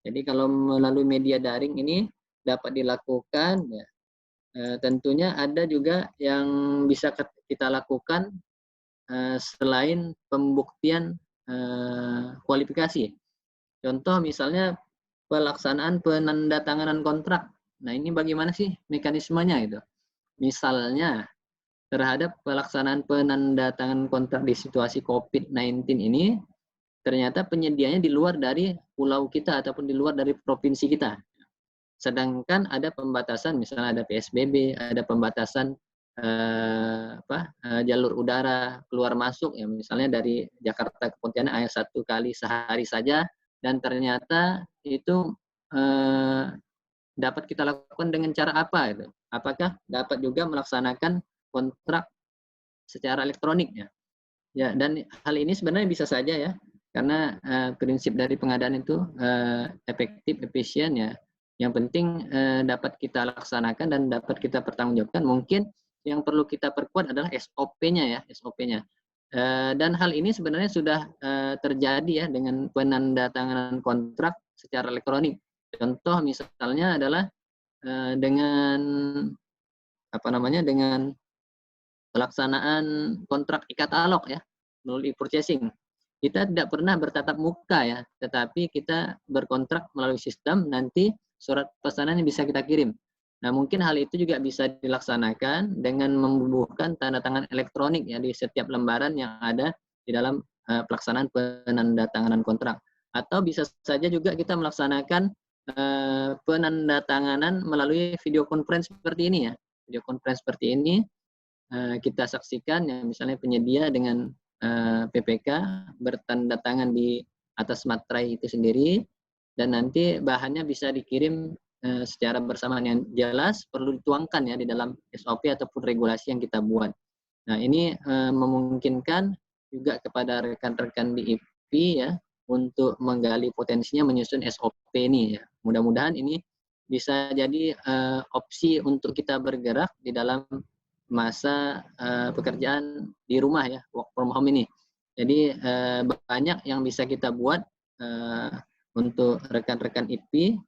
Jadi kalau melalui media daring ini dapat dilakukan ya. Tentunya ada juga yang bisa kita lakukan selain pembuktian kualifikasi. Contoh misalnya pelaksanaan penandatanganan kontrak. Nah ini bagaimana sih mekanismenya itu? Misalnya terhadap pelaksanaan penandatanganan kontrak di situasi COVID-19 ini, ternyata penyediaannya di luar dari pulau kita ataupun di luar dari provinsi kita. Sedangkan ada pembatasan, misalnya ada PSBB, ada pembatasan jalur udara keluar masuk, ya misalnya dari Jakarta ke Pontianak hanya 1 kali sehari saja, dan ternyata itu dapat kita lakukan dengan cara apa itu? Apakah dapat juga melaksanakan kontrak secara elektronik ya? Ya, dan hal ini sebenarnya bisa saja ya, karena prinsip dari pengadaan itu efektif, efisien ya. Yang penting dapat kita laksanakan dan dapat kita pertanggungjawabkan. Mungkin yang perlu kita perkuat adalah SOP-nya ya, SOP-nya. Dan hal ini sebenarnya sudah terjadi ya dengan penandatanganan kontrak secara elektronik. Contoh misalnya adalah dengan dengan pelaksanaan kontrak e-katalog ya, melalui purchasing. Kita tidak pernah bertatap muka ya, tetapi kita berkontrak melalui sistem, nanti surat pesanannya bisa kita kirim. Nah, mungkin hal itu juga bisa dilaksanakan dengan membubuhkan tanda tangan elektronik ya di setiap lembaran yang ada di dalam pelaksanaan penandatanganan kontrak. Atau bisa saja juga kita melaksanakan penandatanganan melalui video conference seperti ini ya. Video conference seperti ini kita saksikan ya, misalnya penyedia dengan PPK bertanda tangan di atas materai itu sendiri, dan nanti bahannya bisa dikirim secara bersamaan. Yang jelas perlu dituangkan ya di dalam SOP ataupun regulasi yang kita buat. Nah, ini memungkinkan juga kepada rekan-rekan di IP ya untuk menggali potensinya menyusun SOP ini ya. Mudah-mudahan ini bisa jadi opsi untuk kita bergerak di dalam masa pekerjaan di rumah ya, work from home ini. Jadi banyak yang bisa kita buat untuk rekan-rekan IP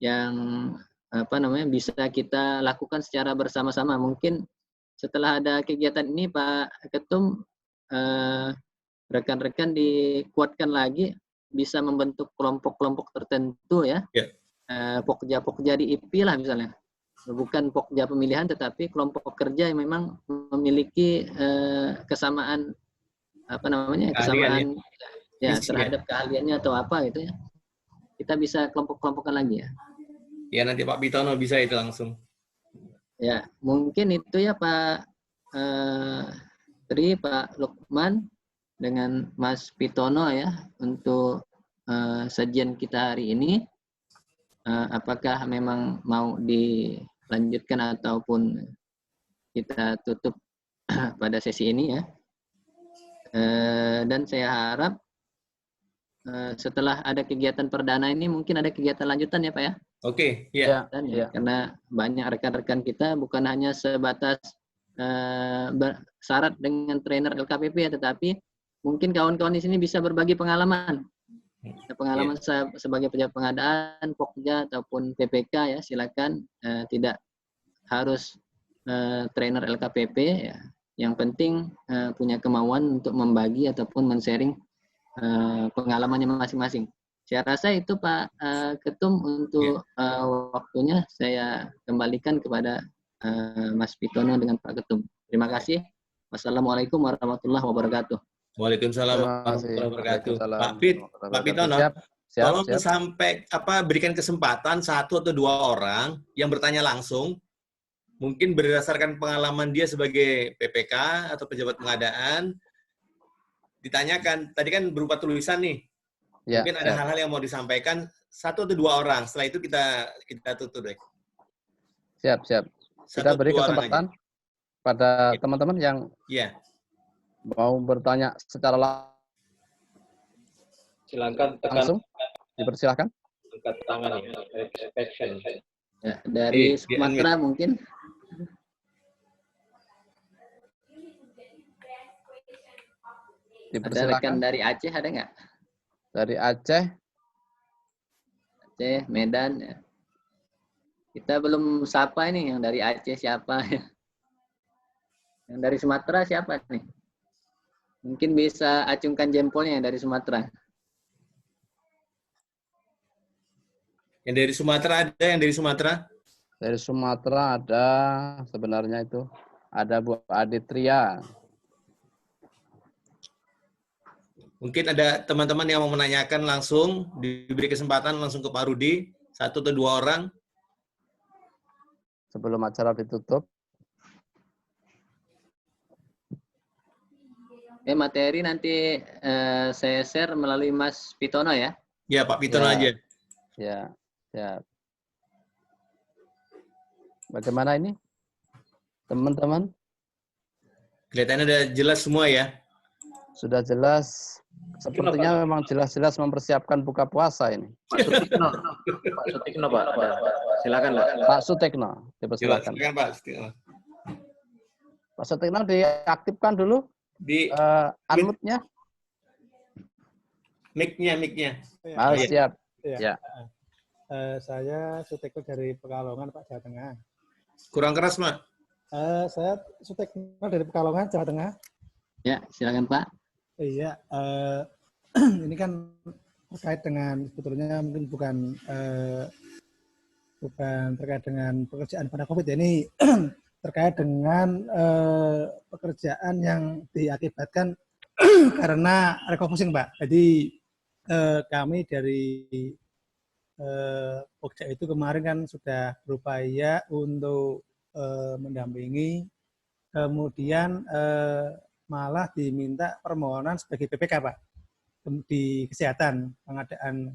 yang bisa kita lakukan secara bersama-sama. Mungkin setelah ada kegiatan ini Pak Ketum, rekan-rekan dikuatkan lagi bisa membentuk kelompok-kelompok tertentu ya. Pokja-pokja di IP lah misalnya. Bukan pokja pemilihan tetapi kelompok kerja yang memang memiliki kesamaan kesamaan ya terhadap keahliannya atau apa gitu ya. Kita bisa kelompok-kelompokkan lagi ya. Ya, nanti Pak Pitono bisa itu langsung. Ya, mungkin itu ya Pak Tri, Pak Lukman dengan Mas Pitono ya untuk sajian kita hari ini. Apakah memang mau dilanjutkan ataupun kita tutup pada sesi ini ya. Dan saya harap setelah ada kegiatan perdana ini mungkin ada kegiatan lanjutan ya Pak ya. Oke, iya. Ya, karena banyak rekan-rekan kita bukan hanya sebatas syarat dengan trainer LKPP ya, tetapi mungkin kawan-kawan di sini bisa berbagi pengalaman. Pengalaman saya sebagai pejabat pengadaan, Pokja ataupun PPK ya, silakan tidak harus trainer LKPP ya. Yang penting punya kemauan untuk membagi ataupun men-sharing pengalamannya masing-masing. Saya rasa itu Pak Ketum untuk waktunya saya kembalikan kepada Mas Pitono dengan Pak Ketum. Terima kasih. Wassalamualaikum warahmatullahi wabarakatuh. Waalaikumsalam warahmatullahi wabarakatuh. Pak Pitono, tolong sampai berikan kesempatan 1 atau 2 orang yang bertanya langsung, mungkin berdasarkan pengalaman dia sebagai PPK atau pejabat pengadaan, ditanyakan. Tadi kan berupa tulisan nih. Ya, mungkin ada hal-hal yang mau disampaikan 1 atau 2 orang. Setelah itu kita tutup deh. Siap. Kita beri kesempatan pada teman-teman yang mau bertanya secara langsung. Dipersilakan. Angkat tangan ya. Dari Sumatera mungkin. Ada rekan dari Aceh ada nggak? Dari Aceh, Medan ya. Kita belum sapa ini yang dari Aceh siapa ya? Yang dari Sumatera siapa nih? Mungkin bisa acungkan jempolnya yang dari Sumatera. Yang dari Sumatera ada yang dari Sumatera? Dari Sumatera ada sebenarnya itu. Ada Bu Aditria. Mungkin ada teman-teman yang mau menanyakan langsung, diberi kesempatan langsung ke Pak Rudi, 1 atau 2 orang. Sebelum acara ditutup. Materi nanti saya share melalui Mas Pitono ya? Ya, Pak Pitono aja. Ya. Bagaimana ini, teman-teman? Kelihatannya udah jelas semua ya? Sudah jelas. Sepertinya memang jelas-jelas mempersiapkan buka puasa ini. Pak Sutikno, Pak. Silakan, Pak. Pak Sutekno, dipersilakan. Silakan, Pak. Pak Sutikno diaktifkan dulu Di unmute-nya. mic-nya. Ah, siap. Iya. Ya. Saya Sutikno dari Pekalongan, Pak, Jawa Tengah. Kurang keras, Mak. Saya Sutikno dari Pekalongan, Jawa Tengah. Ya, silakan Pak. Iya, ini kan terkait dengan sebetulnya mungkin bukan terkait dengan pekerjaan pada COVID ya. Ini terkait dengan pekerjaan yang diakibatkan karena refocusing, Pak. Jadi kami dari Pokja itu kemarin kan sudah berupaya untuk mendampingi, kemudian malah diminta permohonan sebagai PPK, Pak, di kesehatan, pengadaan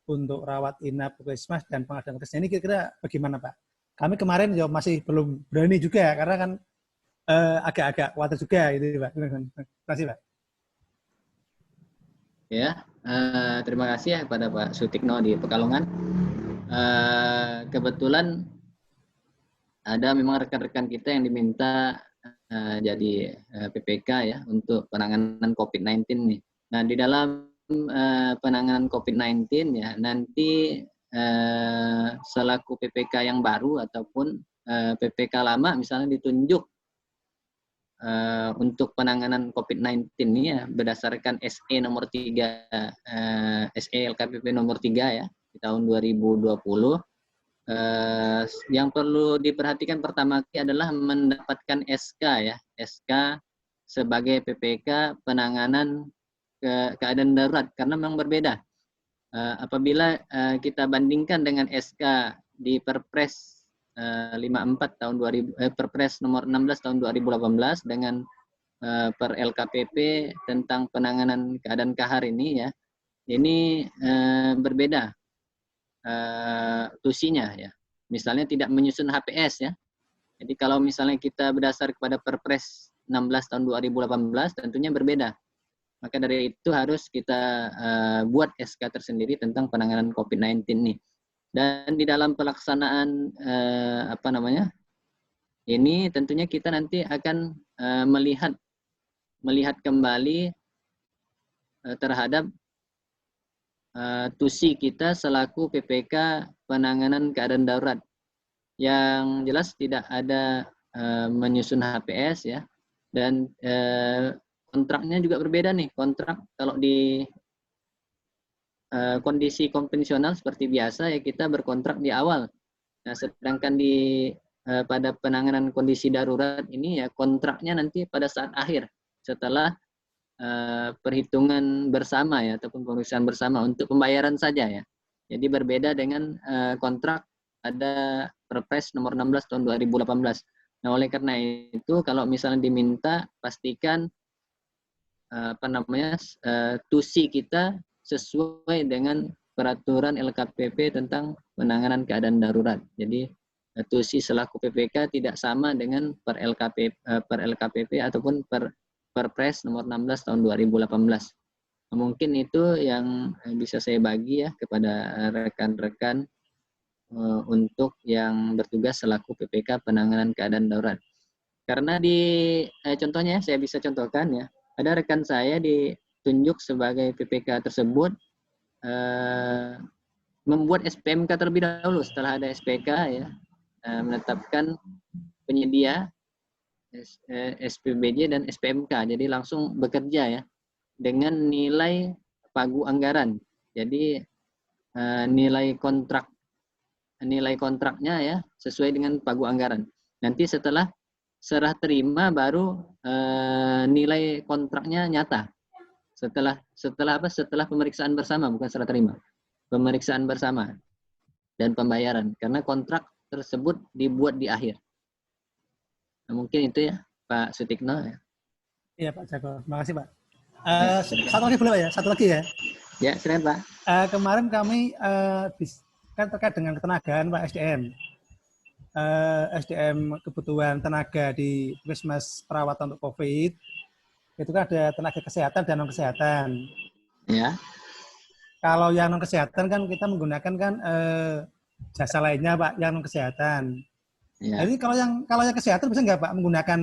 untuk rawat inap puskesmas dan pengadaan kesehatan. Ini kira-kira bagaimana, Pak? Kami kemarin ya masih belum berani juga karena kan agak-agak khawatir juga gitu, Pak. Terima kasih, Pak. Ya, terima kasih ya kepada Pak Sutikno di Pekalongan. Kebetulan ada memang rekan-rekan kita yang diminta jadi PPK ya untuk penanganan COVID-19 nih. Nah, di dalam penanganan COVID-19 ya nanti selaku PPK yang baru ataupun PPK lama misalnya ditunjuk untuk penanganan COVID-19 ini ya berdasarkan SE nomor 3 SE LKPP nomor 3 ya di tahun 2020. Yang perlu diperhatikan pertama kali adalah mendapatkan SK ya, SK sebagai PPK penanganan keadaan darurat karena memang berbeda. Apabila kita bandingkan dengan SK di Perpres 54 tahun 2000 Perpres nomor 16 tahun 2018 dengan per LKPP tentang penanganan keadaan kahar ini ya. Ini berbeda tusinya ya. Misalnya tidak menyusun HPS ya. Jadi kalau misalnya kita berdasar kepada Perpres 16 tahun 2018 tentunya berbeda. Maka dari itu harus kita buat SK tersendiri tentang penanganan COVID-19 ini. Dan di dalam pelaksanaan ini tentunya kita nanti akan melihat kembali terhadap tusi kita selaku PPK penanganan keadaan darurat. Yang jelas tidak ada menyusun HPS ya. Dan kontraknya juga berbeda nih. Kontrak kalau di kondisi konvensional seperti biasa ya kita berkontrak di awal. Nah, sedangkan pada penanganan kondisi darurat ini ya kontraknya nanti pada saat akhir setelah perhitungan bersama ya ataupun pemeriksaan bersama untuk pembayaran saja ya. Jadi berbeda dengan kontrak ada Perpres nomor 16 tahun 2018. Nah, oleh karena itu kalau misalnya diminta pastikan tusi kita sesuai dengan peraturan LKPP tentang penanganan keadaan darurat. Jadi tusi selaku PPK tidak sama dengan per LKPP ataupun Perpres nomor 16 tahun 2018. Mungkin itu yang bisa saya bagi ya kepada rekan-rekan untuk yang bertugas selaku PPK penanganan keadaan darurat. Karena contohnya saya bisa contohkan ya, ada rekan saya ditunjuk sebagai PPK tersebut membuat SPMK terlebih dahulu. Setelah ada SPK ya menetapkan penyedia SPBJ dan SPMK. Jadi langsung bekerja ya dengan nilai pagu anggaran. Jadi nilai kontraknya ya sesuai dengan pagu anggaran. Nanti setelah serah terima baru nilai kontraknya nyata. Setelah pemeriksaan bersama, bukan serah terima. Pemeriksaan bersama dan pembayaran karena kontrak tersebut dibuat di akhir. Nah, mungkin itu ya Pak Sutikno ya. Iya Pak Jago, terima kasih Pak. Satu lagi boleh Pak ya? Satu lagi ya. Ya, silakan Pak. Kemarin kami kan terkait dengan ketenagaan Pak SDM kebutuhan tenaga di puskesmas perawatan untuk COVID itu kan ada tenaga kesehatan dan non kesehatan. Ya. Kalau yang non kesehatan kan kita menggunakan kan jasa lainnya Pak yang non kesehatan. Ya. Jadi kalau yang kesehatan bisa nggak Pak menggunakan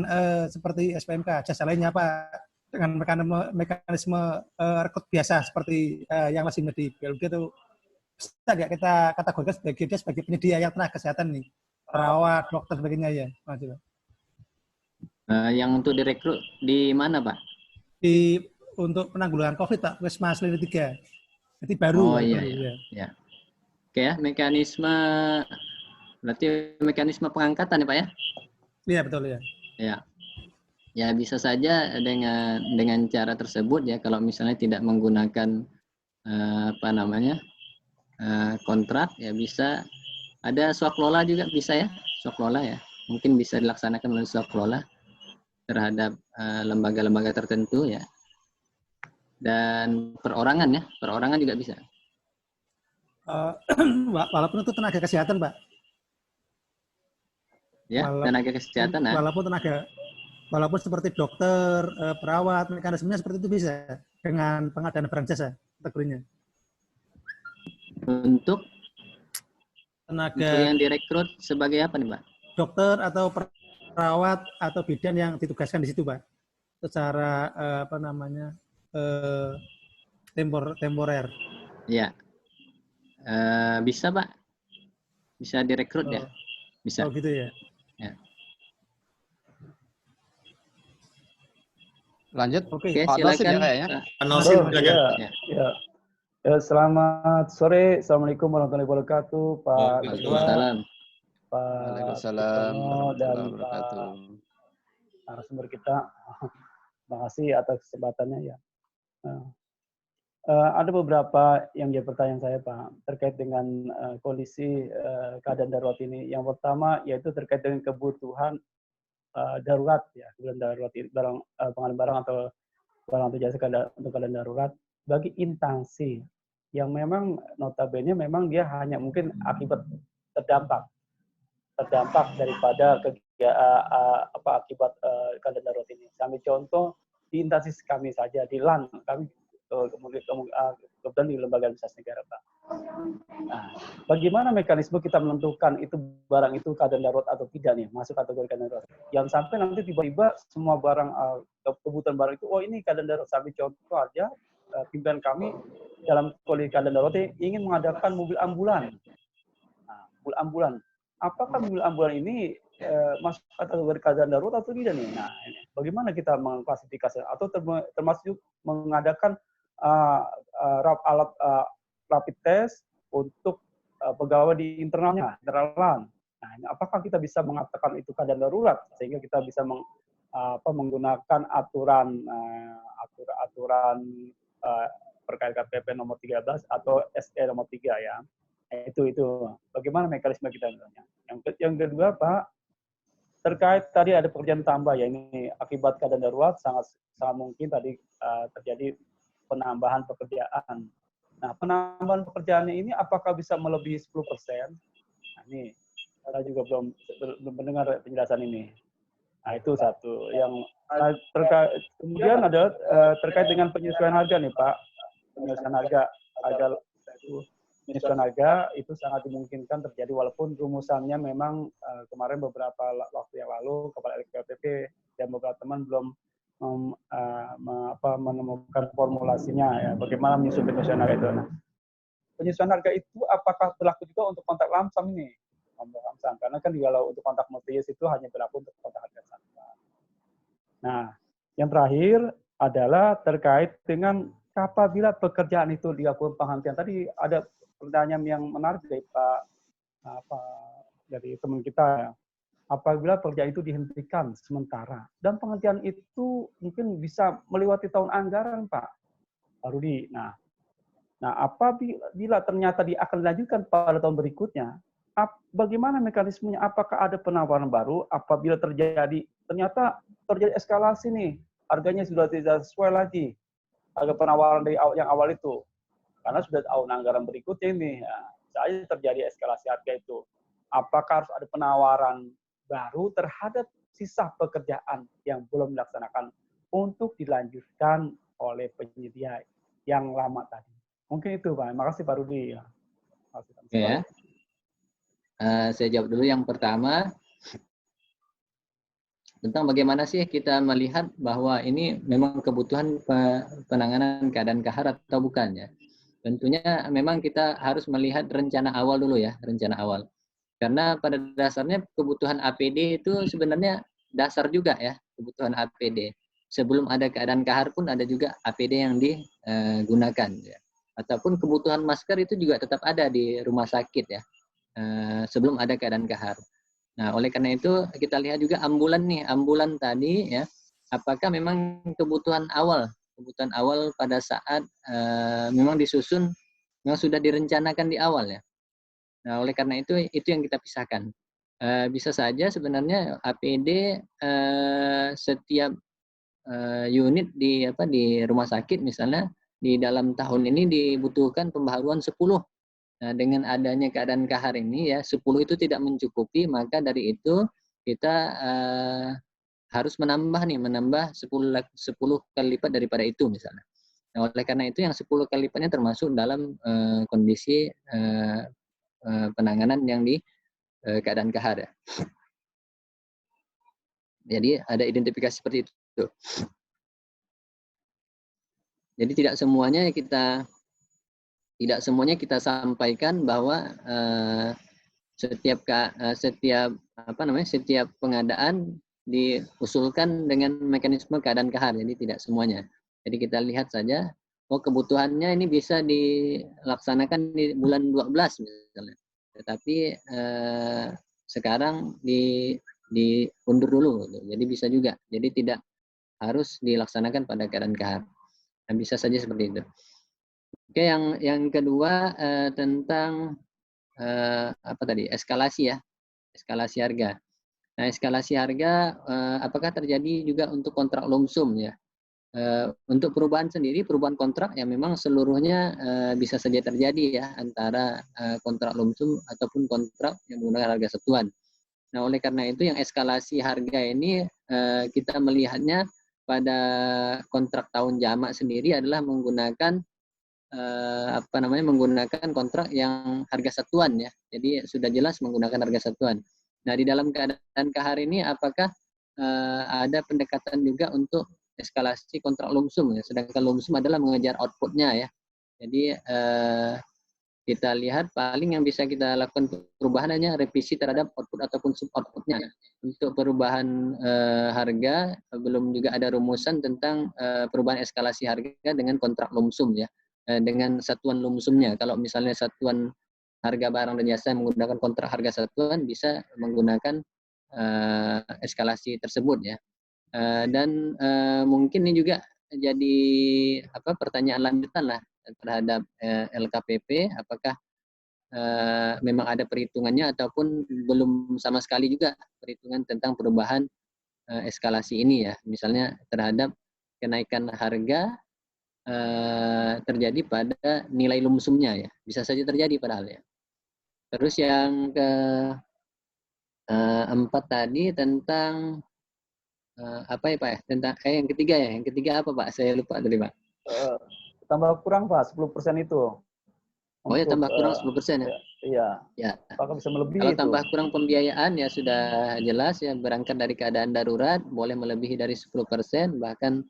seperti SPMK, jasa lainnya Pak dengan mekanisme rekrut biasa seperti yang lazim di biologi itu bisa nggak kita kategorikan sebagai penyedia yang tenaga kesehatan nih, perawat, dokter sebagainya ya, Mas Pak. Yang untuk direkrut di mana Pak? Untuk penanggulangan COVID Pak, Puskesmas Lini 3. Jadi baru. Oh iya, baru, iya. Ya. Oke ya, berarti mekanisme pengangkatan ya Pak ya? Iya betul ya. Ya. Ya bisa saja dengan cara tersebut ya, kalau misalnya tidak menggunakan kontrak ya, bisa ada swaklola juga bisa ya, swaklola ya. Mungkin bisa dilaksanakan melalui swaklola terhadap lembaga-lembaga tertentu ya. Dan perorangan juga bisa. Walaupun itu tenaga kesehatan, Pak. Ya, tenaga kesehatan. Walaupun seperti dokter, perawat, mekanismenya seperti itu bisa dengan pengadaan barang jasa kategorinya. Untuk tenaga yang direkrut sebagai apa nih, Pak? Dokter atau perawat atau bidan yang ditugaskan di situ, Pak. Secara temporer. Ya. Bisa, Pak. Bisa direkrut ya. Bisa. Oh gitu ya. Ya. Lanjut. Oke. Pak Nasib ya kayaknya. Pak Nasib, ya. Selamat sore. Assalamualaikum warahmatullahi wabarakatuh. Pak Waalaikumsalam. Waalaikumsalam dan warahmatullahi wabarakatuh. Narasumber kita. Terima kasih atas kesempatannya ya. Ada beberapa yang jadi pertanyaan saya Pak terkait dengan kondisi keadaan darurat ini. Yang pertama yaitu terkait dengan kebutuhan darurat ya, kebutuhan darurat pengadaan barang atau jasa untuk keadaan darurat bagi instansi yang memang notabene memang dia hanya mungkin akibat terdampak daripada akibat keadaan darurat ini. Kami contoh di instansi kami saja di LAN kami kemudian di lembaga administrasi negara Pak. Nah, bagaimana mekanisme kita menentukan itu barang itu keadaan darurat atau tidak nih, masuk kategori keadaan darurat. Jangan sampai nanti tiba-tiba semua barang kebutuhan barang itu, oh ini keadaan darurat. Sampai contoh aja pimpinan kami dalam kondisi keadaan darurat ingin mengadakan mobil ambulan. Nah, mobil ambulan. Apakah mobil ambulan ini masuk kategori keadaan darurat atau tidak nih? Nah, ini. Bagaimana kita mengklasifikasi atau termasuk mengadakan alat rapid test untuk pegawai di internal LAN. Nah, ini apakah kita bisa mengatakan itu keadaan darurat sehingga kita bisa menggunakan aturan terkait KPP nomor 13 atau SE nomor 3 ya. Itu bagaimana mekanisme kita misalnya. Yang kedua Pak, terkait tadi ada pekerjaan tambah ya, ini akibat keadaan darurat sangat mungkin tadi terjadi penambahan pekerjaan. Nah, penambahan pekerjaannya ini apakah bisa melebihi 10%? Nah, ini saya juga belum mendengar penjelasan ini. Nah, itu satu. Yang kemudian ada terkait dengan penyesuaian harga nih Pak. Penyesuaian harga itu sangat dimungkinkan terjadi walaupun rumusannya memang kemarin beberapa waktu yang lalu Kepala LKPP dan beberapa teman belum menemukan formulasinya ya, bagaimana menyusun penyesuaian harga itu. Nah, penyesuaian harga itu apakah berlaku juga untuk kontrak lamsam ini? Kontrak lamsam, karena kan kalau untuk kontrak multi-use itu hanya berlaku untuk kontrak harga sampah. Nah, yang terakhir adalah terkait dengan apabila pekerjaan itu dilakukan penghentian. Tadi ada pertanyaan yang menarik dari dari teman kita ya. Apabila pekerjaan itu dihentikan sementara dan penghentian itu mungkin bisa melewati tahun anggaran Pak Rudi. Nah apabila ternyata dia akan dilanjutkan pada tahun berikutnya, bagaimana mekanismenya? Apakah ada penawaran baru apabila ternyata terjadi eskalasi nih, harganya sudah tidak sesuai lagi harga penawaran dari yang awal itu, karena sudah tahun anggaran berikutnya ini, saya terjadi eskalasi harga itu. Apakah harus ada penawaran baru terhadap sisa pekerjaan yang belum dilaksanakan untuk dilanjutkan oleh penyedia yang lama tadi? Mungkin itu Pak. Terima kasih Pak Rudi. Ya. Saya jawab dulu yang pertama. Tentang bagaimana sih kita melihat bahwa ini memang kebutuhan penanganan keadaan kahar atau bukan ya. Tentunya memang kita harus melihat rencana awal dulu ya, rencana awal. Karena pada dasarnya kebutuhan APD itu sebenarnya dasar juga ya, kebutuhan APD. Sebelum ada keadaan kahar pun ada juga APD yang digunakan. Ya. Ataupun kebutuhan masker itu juga tetap ada di rumah sakit ya, sebelum ada keadaan kahar. Nah, oleh karena itu kita lihat juga ambulan tadi ya, apakah memang kebutuhan awal pada saat memang disusun, memang sudah direncanakan di awal ya. Nah, oleh karena itu yang kita pisahkan. Bisa saja sebenarnya APD setiap unit di rumah sakit misalnya di dalam tahun ini dibutuhkan pembaharuan 10. Nah, dengan adanya keadaan kahar ini ya 10 itu tidak mencukupi, maka dari itu kita harus menambah 10 kali lipat daripada itu misalnya. Nah, oleh karena itu yang 10 kali lipatnya termasuk dalam kondisi penanganan yang di keadaan kahar ya. Jadi ada identifikasi seperti itu. Jadi tidak semuanya kita sampaikan bahwa setiap pengadaan diusulkan dengan mekanisme keadaan kahar. Jadi tidak semuanya. Jadi kita lihat saja, kebutuhannya ini bisa dilaksanakan di bulan 12 misalnya. Tetapi sekarang diundur dulu. Jadi bisa juga. Jadi tidak harus dilaksanakan pada keadaan kahar. Nah, bisa saja seperti itu. Oke, yang kedua tentang eskalasi ya, eskalasi harga. Nah, eskalasi harga apakah terjadi juga untuk kontrak lump sum ya? Untuk perubahan sendiri, perubahan kontrak ya memang seluruhnya bisa saja terjadi ya antara kontrak lump sum ataupun kontrak yang menggunakan harga satuan. Nah, oleh karena itu yang eskalasi harga ini kita melihatnya pada kontrak tahun jamak sendiri adalah menggunakan menggunakan kontrak yang harga satuan ya. Jadi sudah jelas menggunakan harga satuan. Nah, di dalam keadaan kahar ini apakah ada pendekatan juga untuk eskalasi kontrak lump sum ya. Sedangkan lump sum adalah mengejar outputnya ya. Jadi kita lihat paling yang bisa kita lakukan perubahan hanya revisi terhadap output ataupun sub outputnya. Untuk perubahan harga belum juga ada rumusan tentang perubahan eskalasi harga dengan kontrak lump sum ya. Dengan satuan lump sumnya. Kalau misalnya satuan harga barang dan jasa yang menggunakan kontrak harga satuan bisa menggunakan eskalasi tersebut ya. Dan mungkin ini juga jadi pertanyaan lanjutan lah terhadap LKPP, apakah memang ada perhitungannya ataupun belum sama sekali juga perhitungan tentang perubahan eskalasi ini ya. Misalnya terhadap kenaikan harga terjadi pada nilai lump sumnya ya, bisa saja terjadi padahal ya. Terus yang keempat tadi tentang apa ya Pak ya, tentang yang ketiga apa Pak, saya lupa tadi Pak. Tambah kurang Pak 10% itu. Oh ya, tambah kurang 10% ya. Iya. Ya. Apakah bisa melebihi kalau itu? Tambah kurang pembiayaan ya sudah jelas ya, berangkat dari keadaan darurat boleh melebihi dari 10%, bahkan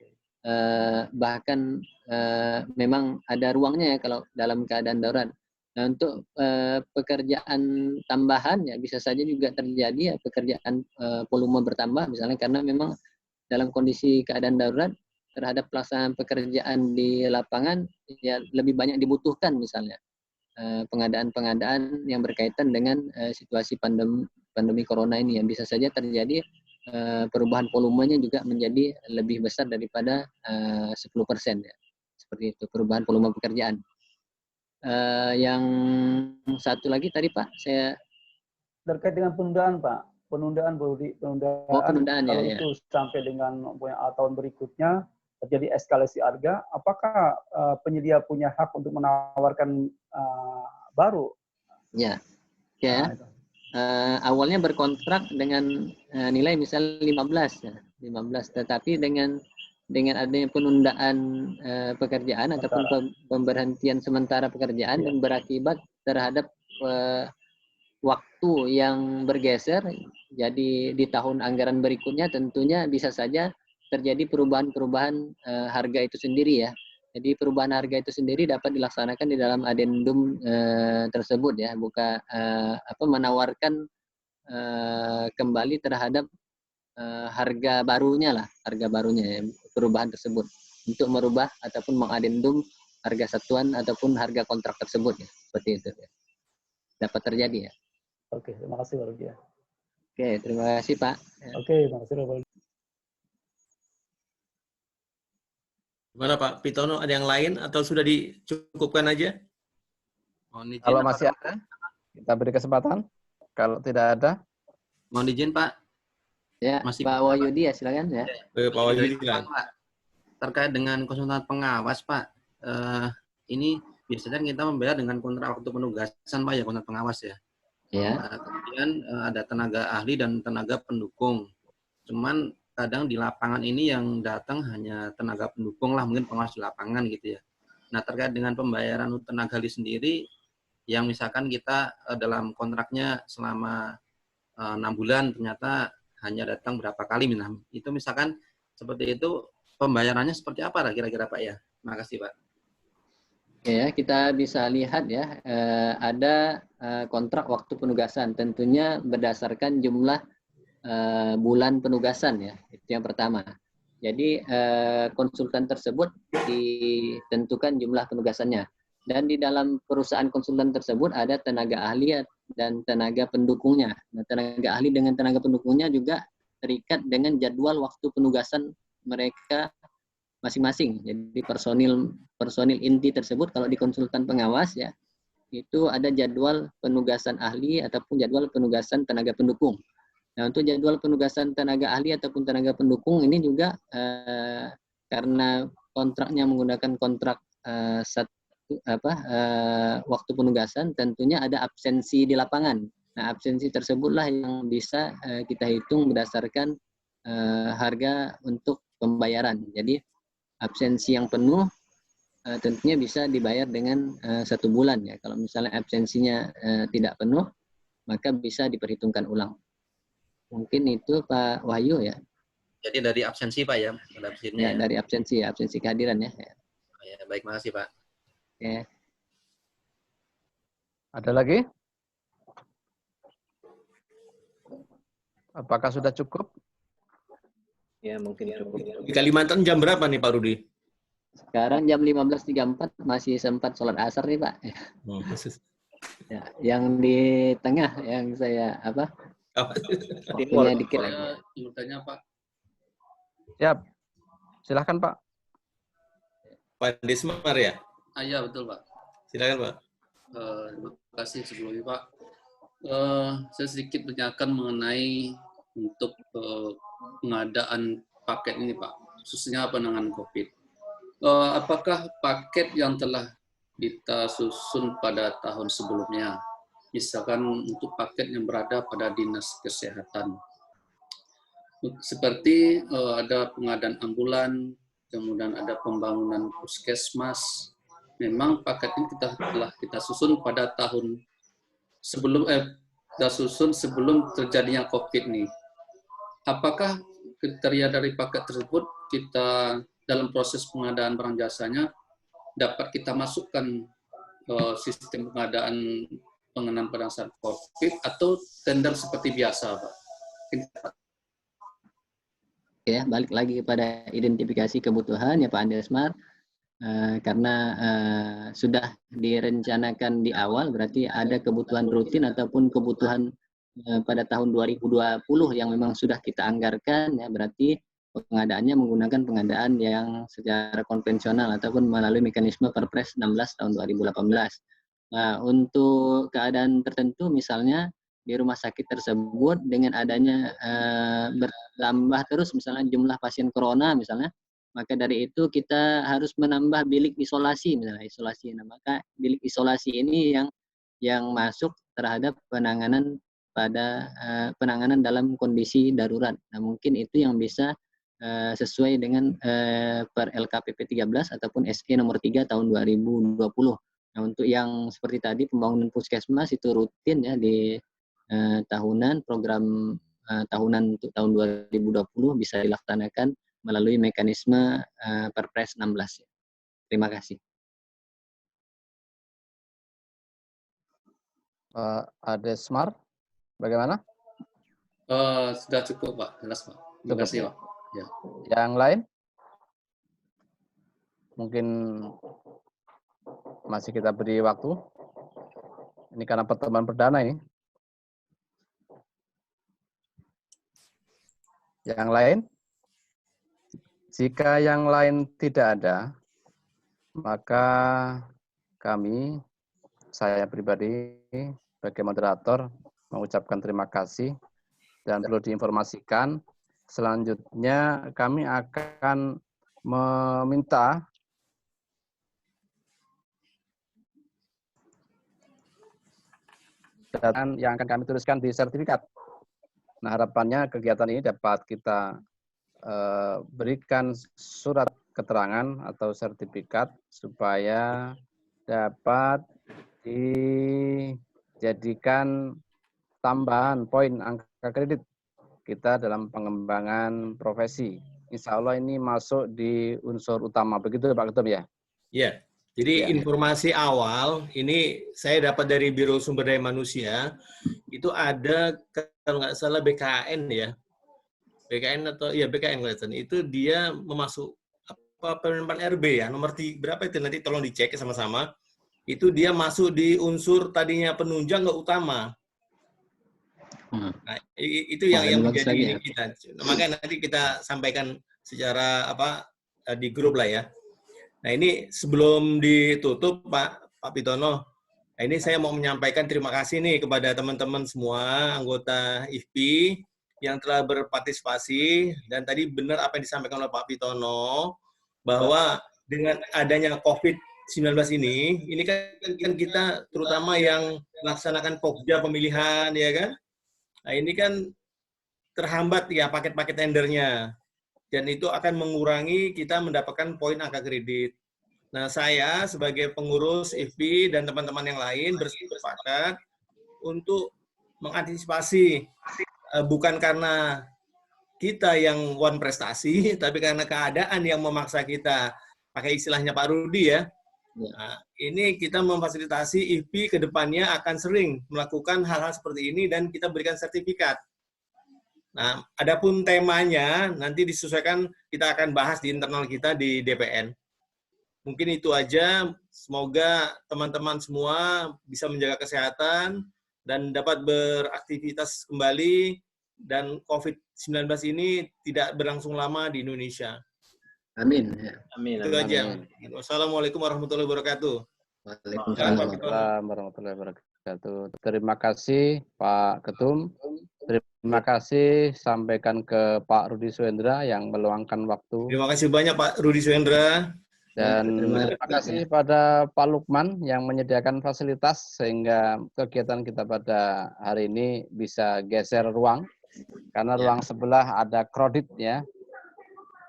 memang ada ruangnya ya kalau dalam keadaan darurat. Nah, untuk pekerjaan tambahan ya bisa saja juga terjadi ya, pekerjaan volume bertambah misalnya karena memang dalam kondisi keadaan darurat terhadap pelaksanaan pekerjaan di lapangan ya lebih banyak dibutuhkan misalnya pengadaan yang berkaitan dengan situasi pandemi corona ini yang bisa saja terjadi perubahan volumenya juga menjadi lebih besar daripada 10% ya. Seperti itu perubahan volume pekerjaan. Yang satu lagi tadi Pak, saya terkait dengan penundaan Pak. Penundaan penundaan kalau ya, itu sampai dengan tahun berikutnya terjadi eskalasi harga, apakah penyedia punya hak untuk menawarkan baru? Ya, ya. Awalnya berkontrak dengan nilai misalnya 15 ya, 15, tetapi dengan adanya penundaan pekerjaan ataupun pemberhentian sementara pekerjaan yang berakibat terhadap waktu yang bergeser, jadi di tahun anggaran berikutnya tentunya bisa saja terjadi perubahan-perubahan harga itu sendiri ya. Jadi perubahan harga itu sendiri dapat dilaksanakan di dalam adendum tersebut ya, bukan menawarkan kembali terhadap harga barunya ya, perubahan tersebut untuk merubah ataupun mengadendum harga satuan ataupun harga kontrak tersebut ya, seperti itu ya. Dapat terjadi ya. Oke, terima kasih Pak Rudi ya. Oke, terima kasih Pak. Oke, terima kasih Pak Rudi. Gimana Pak Pitono, ada yang lain atau sudah dicukupkan aja? Mohon izin, Kalau masih ada, kita beri kesempatan. Kalau tidak ada, mohon izin Pak. Ya, Masih Pak Wahyudi ya, silakan ya. Pak Wahyudi, Pak. Terkait dengan konsultan pengawas Pak, ini biasanya kita membayar dengan kontrak waktu penugasan Pak ya, kontrak pengawas ya. Ya. Kemudian ada tenaga ahli dan tenaga pendukung. Cuman kadang di lapangan ini yang datang hanya tenaga pendukung lah, mungkin pengawas di lapangan gitu ya. Nah, terkait dengan pembayaran tenaga ahli sendiri, yang misalkan kita dalam kontraknya selama 6 bulan ternyata hanya datang berapa kali, itu misalkan seperti itu, pembayarannya seperti apa kira-kira Pak ya? Terima kasih Pak. Ya, kita bisa lihat ya, ada kontrak waktu penugasan, tentunya berdasarkan jumlah bulan penugasan ya, itu yang pertama. Jadi konsultan tersebut ditentukan jumlah penugasannya, dan di dalam perusahaan konsultan tersebut ada tenaga ahli dan tenaga pendukungnya. Nah, tenaga ahli dengan tenaga pendukungnya juga terikat dengan jadwal waktu penugasan mereka masing-masing. Jadi personil inti tersebut kalau di konsultan pengawas ya, itu ada jadwal penugasan ahli ataupun jadwal penugasan tenaga pendukung. Nah, untuk jadwal penugasan tenaga ahli ataupun tenaga pendukung ini juga karena kontraknya menggunakan kontrak waktu penugasan, tentunya ada absensi di lapangan. Nah, absensi tersebutlah yang bisa kita hitung berdasarkan harga untuk pembayaran. Jadi absensi yang penuh tentunya bisa dibayar dengan 1 bulan ya. Kalau misalnya absensinya tidak penuh, maka bisa diperhitungkan ulang. Mungkin itu Pak Wahyu ya. Jadi dari absensi Pak ya? Ya, dari absensi kehadiran ya. Ya, baik, makasih Pak. Oke. ada lagi? Apakah sudah cukup? Ya, mungkin cukup. Di Kalimantan jam berapa nih Pak Rudi? Sekarang jam 15.34, masih sempat sholat asar nih Pak. Ya, yang di tengah yang saya waktunya dikit lagi. Bertanya Pak. Siap. Silahkan Pak. Pak Desmar ya? Iya betul Pak. Silakan Pak. Terima kasih sebelumnya Pak. Saya sedikit menanyakan mengenai untuk pengadaan paket ini Pak, khususnya penanganan COVID. Apakah paket yang telah kita susun pada tahun sebelumnya, misalkan untuk paket yang berada pada dinas kesehatan, seperti ada pengadaan ambulan, kemudian ada pembangunan puskesmas, memang paket ini telah kita susun pada tahun sebelum sebelum terjadinya COVID nih. Apakah kriteria dari paket tersebut kita dalam proses pengadaan barang jasanya dapat kita masukkan sistem pengadaan pengenaan pada saat COVID atau tender seperti biasa, Pak? Ya, balik lagi kepada identifikasi kebutuhan ya Pak Andesmar. Karena sudah direncanakan di awal, berarti ada kebutuhan rutin ataupun kebutuhan pada tahun 2020 yang memang sudah kita anggarkan, ya berarti pengadaannya menggunakan pengadaan yang secara konvensional ataupun melalui mekanisme Perpres 16 tahun 2018. Nah, untuk keadaan tertentu misalnya di rumah sakit tersebut dengan adanya bertambah terus misalnya jumlah pasien corona misalnya, maka dari itu kita harus menambah bilik isolasi misalnya isolasi. Nah, maka bilik isolasi ini yang masuk terhadap penanganan dalam kondisi darurat. Nah, mungkin itu yang bisa sesuai dengan per LKPP 13 ataupun SE nomor 3 tahun 2020. Nah, untuk yang seperti tadi pembangunan puskesmas itu rutin ya tahunan, program tahunan untuk tahun 2020 bisa dilaksanakan melalui mekanisme Perpres 16. Terima kasih. Ade Smart, bagaimana? Sudah cukup, Pak. Jelas, Pak. Terima kasih, Pak. Ya. Yang lain? Mungkin masih kita beri waktu. Ini karena pertemuan perdana ini. Yang lain? Jika yang lain tidak ada, maka kami, saya pribadi, sebagai moderator, mengucapkan terima kasih dan perlu diinformasikan. Selanjutnya kami akan meminta data yang akan kami tuliskan di sertifikat. Nah, harapannya kegiatan ini dapat kita berikan surat keterangan atau sertifikat supaya dapat dijadikan tambahan poin angka kredit kita dalam pengembangan profesi. Insya Allah ini masuk di unsur utama. Begitu Pak Ketum ya? Iya. Jadi informasi awal ini saya dapat dari Biro Sumber Daya Manusia, itu ada kalau nggak salah BKN ya, BKN atau ya BKN kelihatan itu dia memasuk apa penerimaan RB ya nomor berapa itu nanti tolong dicek sama-sama. Itu dia masuk di unsur tadinya penunjang nggak utama. Nah, itu yang menjadi ini kita. Makanya nanti kita sampaikan secara apa di grup lah ya. Nah ini sebelum ditutup Pak Pitono, nah ini saya mau menyampaikan terima kasih nih kepada teman-teman semua anggota IFPI yang telah berpartisipasi, dan tadi benar apa yang disampaikan oleh Pak Pitono bahwa dengan adanya COVID-19 ini kan kita terutama yang melaksanakan pokja pemilihan ya kan, nah ini kan terhambat ya paket-paket tendernya. Dan itu akan mengurangi kita mendapatkan poin angka kredit. Nah, saya sebagai pengurus IFPI dan teman-teman yang lain bersepakat untuk mengantisipasi, bukan karena kita yang one prestasi, tapi karena keadaan yang memaksa kita, pakai istilahnya Pak Rudi ya. Nah, ini kita memfasilitasi IFPI ke depannya akan sering melakukan hal-hal seperti ini dan kita berikan sertifikat. Nah, adapun temanya nanti disesuaikan, kita akan bahas di internal kita di DPN. Mungkin itu aja, semoga teman-teman semua bisa menjaga kesehatan dan dapat beraktivitas kembali dan COVID-19 ini tidak berlangsung lama di Indonesia. Amin. Amin. Itu aja. Wassalamualaikum warahmatullahi wabarakatuh. Waalaikumsalam warahmatullahi wabarakatuh. Terima kasih Pak Ketum. Terima kasih sampaikan ke Pak Rudi Suendra yang meluangkan waktu. Terima kasih banyak Pak Rudi Suendra. Dan terima kasih pada Pak Lukman yang menyediakan fasilitas sehingga kegiatan kita pada hari ini bisa geser ruang. Karena ruang sebelah ada kredit ya.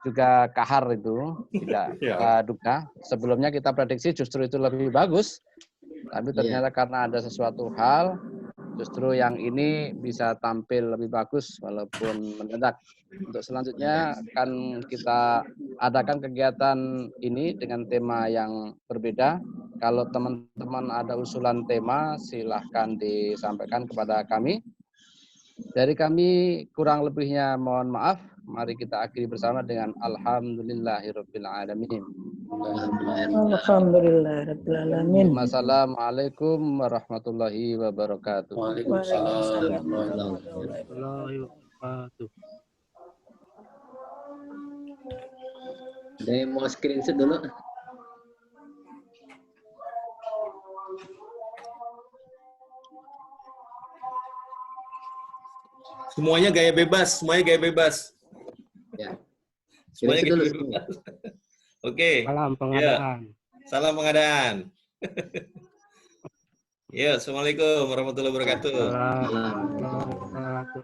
Juga kahar itu tidak duga. Sebelumnya kita prediksi justru itu lebih bagus. Tapi ternyata karena ada sesuatu hal, justru yang ini bisa tampil lebih bagus walaupun mendadak. Untuk selanjutnya akan kita adakan kegiatan ini dengan tema yang berbeda. Kalau teman-teman ada usulan tema, silahkan disampaikan kepada kami. Dari kami kurang lebihnya mohon maaf. Mari kita akhiri bersama dengan Alhamdulillahirabbil alamin. Alhamdulillahirabbil alamin. Wassalamualaikum warahmatullahi wabarakatuh. Waalaikumsalam warahmatullahi wabarakatuh. Ada yang mau screenshot dulu? Semuanya gaya bebas, Ya. Semuanya dulu. Oke. Salam pengadaan. Ya. Salam pengadaan. Ya, assalamualaikum warahmatullahi wabarakatuh. Waalaikumsalam warahmatullahi wabarakatuh.